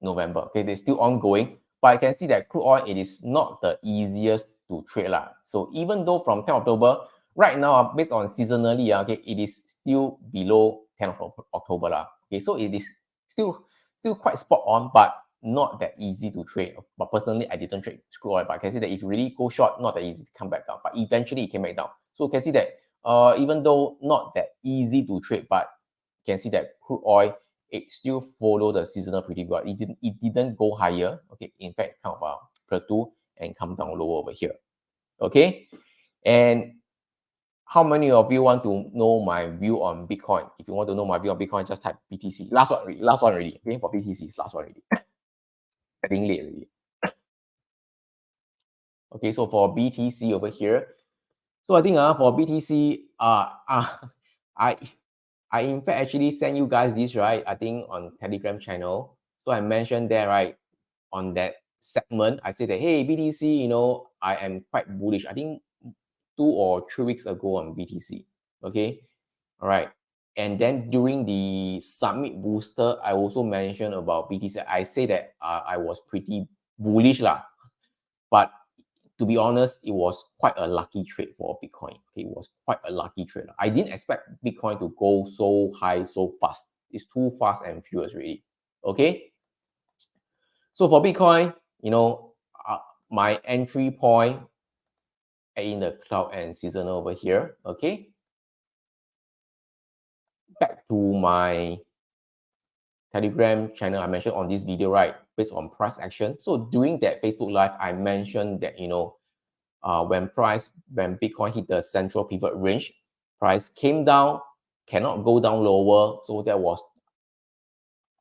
November. Okay, they're still ongoing, but I can see that crude oil, it is not the easiest to trade lah. So even though from 10 October, right now, based on seasonally, okay, it is still below 10 of October lah. Okay, so it is still quite spot on, but not that easy to trade. But personally, I didn't trade crude oil, but I can see that if you really go short, not that easy to come back down, but eventually it came back down. So you can see that even though not that easy to trade, but you can see that crude oil, it still follow the seasonal pretty well. It didn't go higher. Okay, in fact, kind of a plateau and come down lower over here. Okay, and how many of you want to know my view on Bitcoin? If you want to know my view on Bitcoin, just type BTC. Last one already. Okay, for BTC, it's last one already. I think late already. Okay, so for BTC over here, so I think for BTC, I in fact actually sent you guys this, right? I think on Telegram channel. So I mentioned there, right, on that segment, I said that, hey, BTC, I am quite bullish. I think 2 or 3 weeks ago on BTC. Okay, all right. And then during the summit booster, I also mentioned about BTC. I say that I was pretty bullish lah, but to be honest, it was quite a lucky trade for Bitcoin. Okay, it was quite a lucky trade. I didn't expect Bitcoin to go so high so fast. It's too fast and furious really. Okay, so for Bitcoin, you know, my entry point in the cloud and seasonal over here. Okay, back to my Telegram channel I mentioned on this video, right? Based on price action. So during that Facebook Live, I mentioned that, you know, when Bitcoin hit the central pivot range, price came down, cannot go down lower. So that was,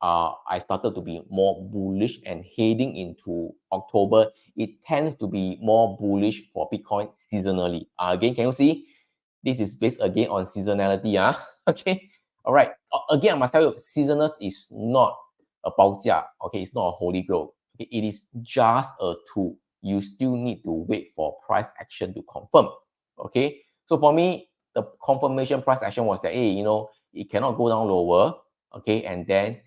I started to be more bullish, and heading into October, it tends to be more bullish for Bitcoin seasonally. Again, can you see? This is based again on seasonality. Okay. All right. Again, I must tell you, seasonals is not a 报价. Okay, it's not a holy grail. Okay, it is just a tool. You still need to wait for price action to confirm. Okay. So for me, the confirmation price action was that, hey, you know, it cannot go down lower. Okay, and then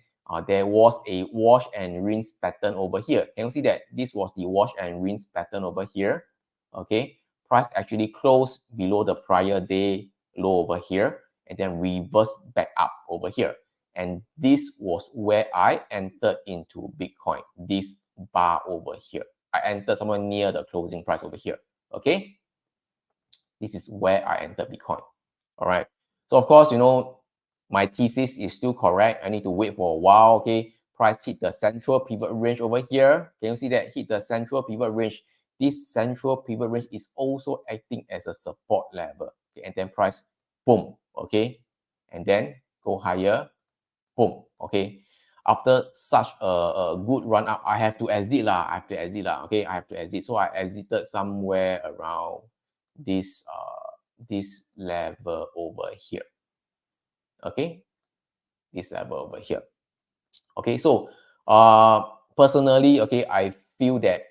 there was a wash and rinse pattern over here. Can you see that? This was the wash and rinse pattern over here. Okay, price actually closed below the prior day low over here and then reverse back up over here. And this was where I entered into Bitcoin, this bar over here. I entered somewhere near the closing price over here. Okay, this is where I entered Bitcoin. All right. So of course, you know, my thesis is still correct. I need to wait for a while. Okay, price hit the central pivot range over here. Can you see that? Hit the central pivot range. This central pivot range is also acting as a support level. Okay, and then price, boom. Okay, and then go higher, boom. Okay, after such a good run up, I have to exit lah. Okay, I have to exit. So I exited somewhere around this this level over here. Okay, this level over here. Okay, so personally, okay, I feel that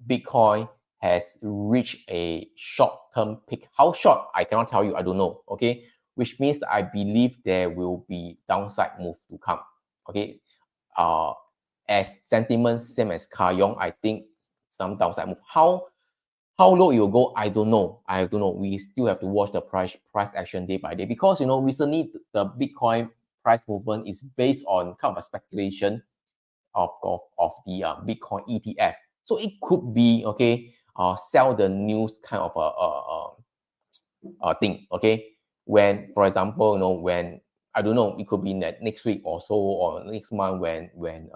Bitcoin has reached a short-term peak. How short? I cannot tell you. I don't know. Okay, which means I believe there will be downside move to come. Okay, as sentiment same as Yong, I think some downside move. How low it will go, I don't know. I don't know. We still have to watch the price action day by day, because, you know, recently the Bitcoin price movement is based on kind of a speculation of the Bitcoin ETF. So it could be, okay, sell the news kind of a thing. Okay, when, for example, you know, when, I don't know, it could be next week or so, or next month, when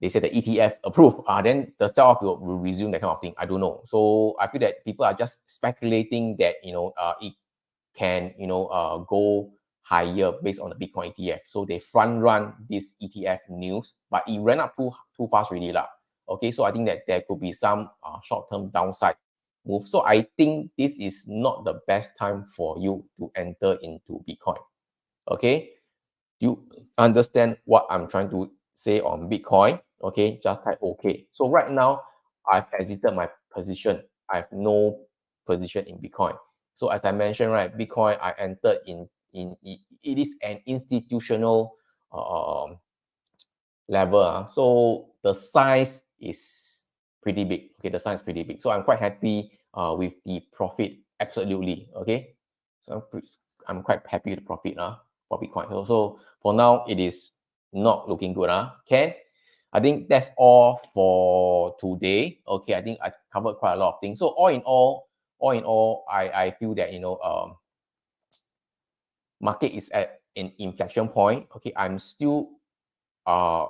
they say the ETF approved, then the sell-off will resume, that kind of thing. I don't know. So I feel that people are just speculating that, you know, it can, you know, go higher based on the Bitcoin ETF. So they front run this ETF news, but it ran up too fast really lah. Okay, so I think that there could be some short-term downside move. So I think this is not the best time for you to enter into Bitcoin. Okay, you understand what I'm trying to say on Bitcoin? Okay, just type okay. So right now, I've exited my position. I have no position in Bitcoin. So as I mentioned, right, Bitcoin, I entered in it is an institutional level. So the size is pretty big. Okay, the size is pretty big. So I'm quite happy with the profit. Absolutely. Okay, so I'm quite happy with the profit for Bitcoin. So for now, it is not looking good. Okay, I think that's all for today. Okay, I think I covered quite a lot of things. So all in all, I feel that, you know, market is at an inflection point. Okay, I'm still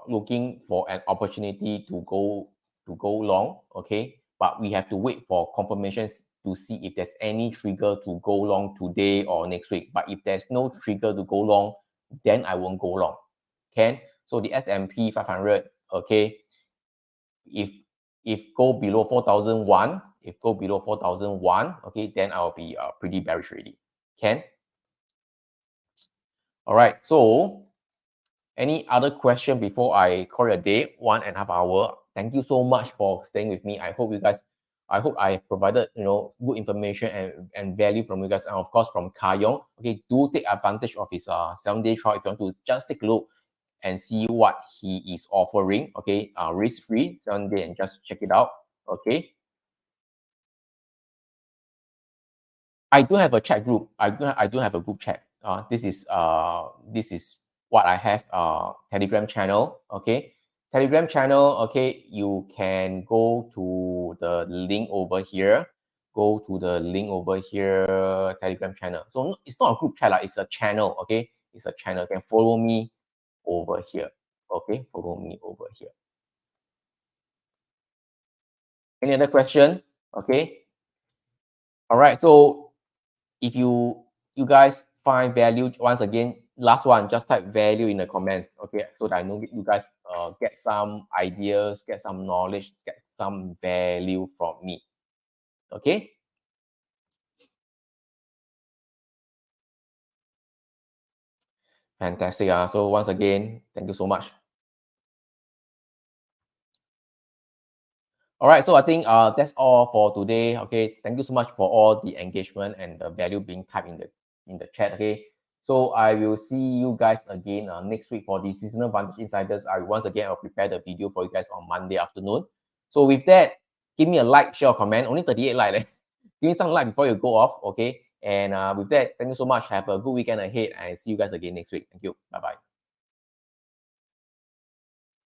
looking for an opportunity to go long. Okay, but we have to wait for confirmations to see if there's any trigger to go long today or next week. But if there's no trigger to go long, then I won't go long. Okay, so the S&P 500, okay, if go below 4,001, okay, then I'll be pretty bearish already. Okay, all right. So any other question before I call it a day? 1.5 hours. Thank you so much for staying with me. I hope you guys I hope I provided, good information and value from you guys, and of course from Yong. Okay, do take advantage of his 7-day trial if you want to just take a look and see what he is offering. Okay, risk-free 7-day, and just check it out. Okay. I do have a chat group. I do have a group chat. This is what I have. Telegram channel. Okay, Telegram channel. Okay, you can go to the link over here. Go to the link over here. Telegram channel. So it's not a group chat. It's a channel. Okay, it's a channel. You can follow me over here. Okay, follow me over here. Any other question? Okay. All right. So if you guys find value, once again, last one, just type value in the comments, okay, so that I know you guys get some ideas, get some knowledge, get some value from me. Okay. Fantastic. So once again, thank you so much. All right, so I think that's all for today. Okay, thank you so much for all the engagement and the value being typed in the chat. Okay, so I will see you guys again next week for the seasonal vantage insiders. Once again I'll prepare the video for you guys on Monday afternoon. So with that, give me a like, share, or comment. Only 38 like. Give me some like before you go off. Okay, and with that, thank you so much. Have a good weekend ahead, and see you guys again next week. Thank you. Bye bye.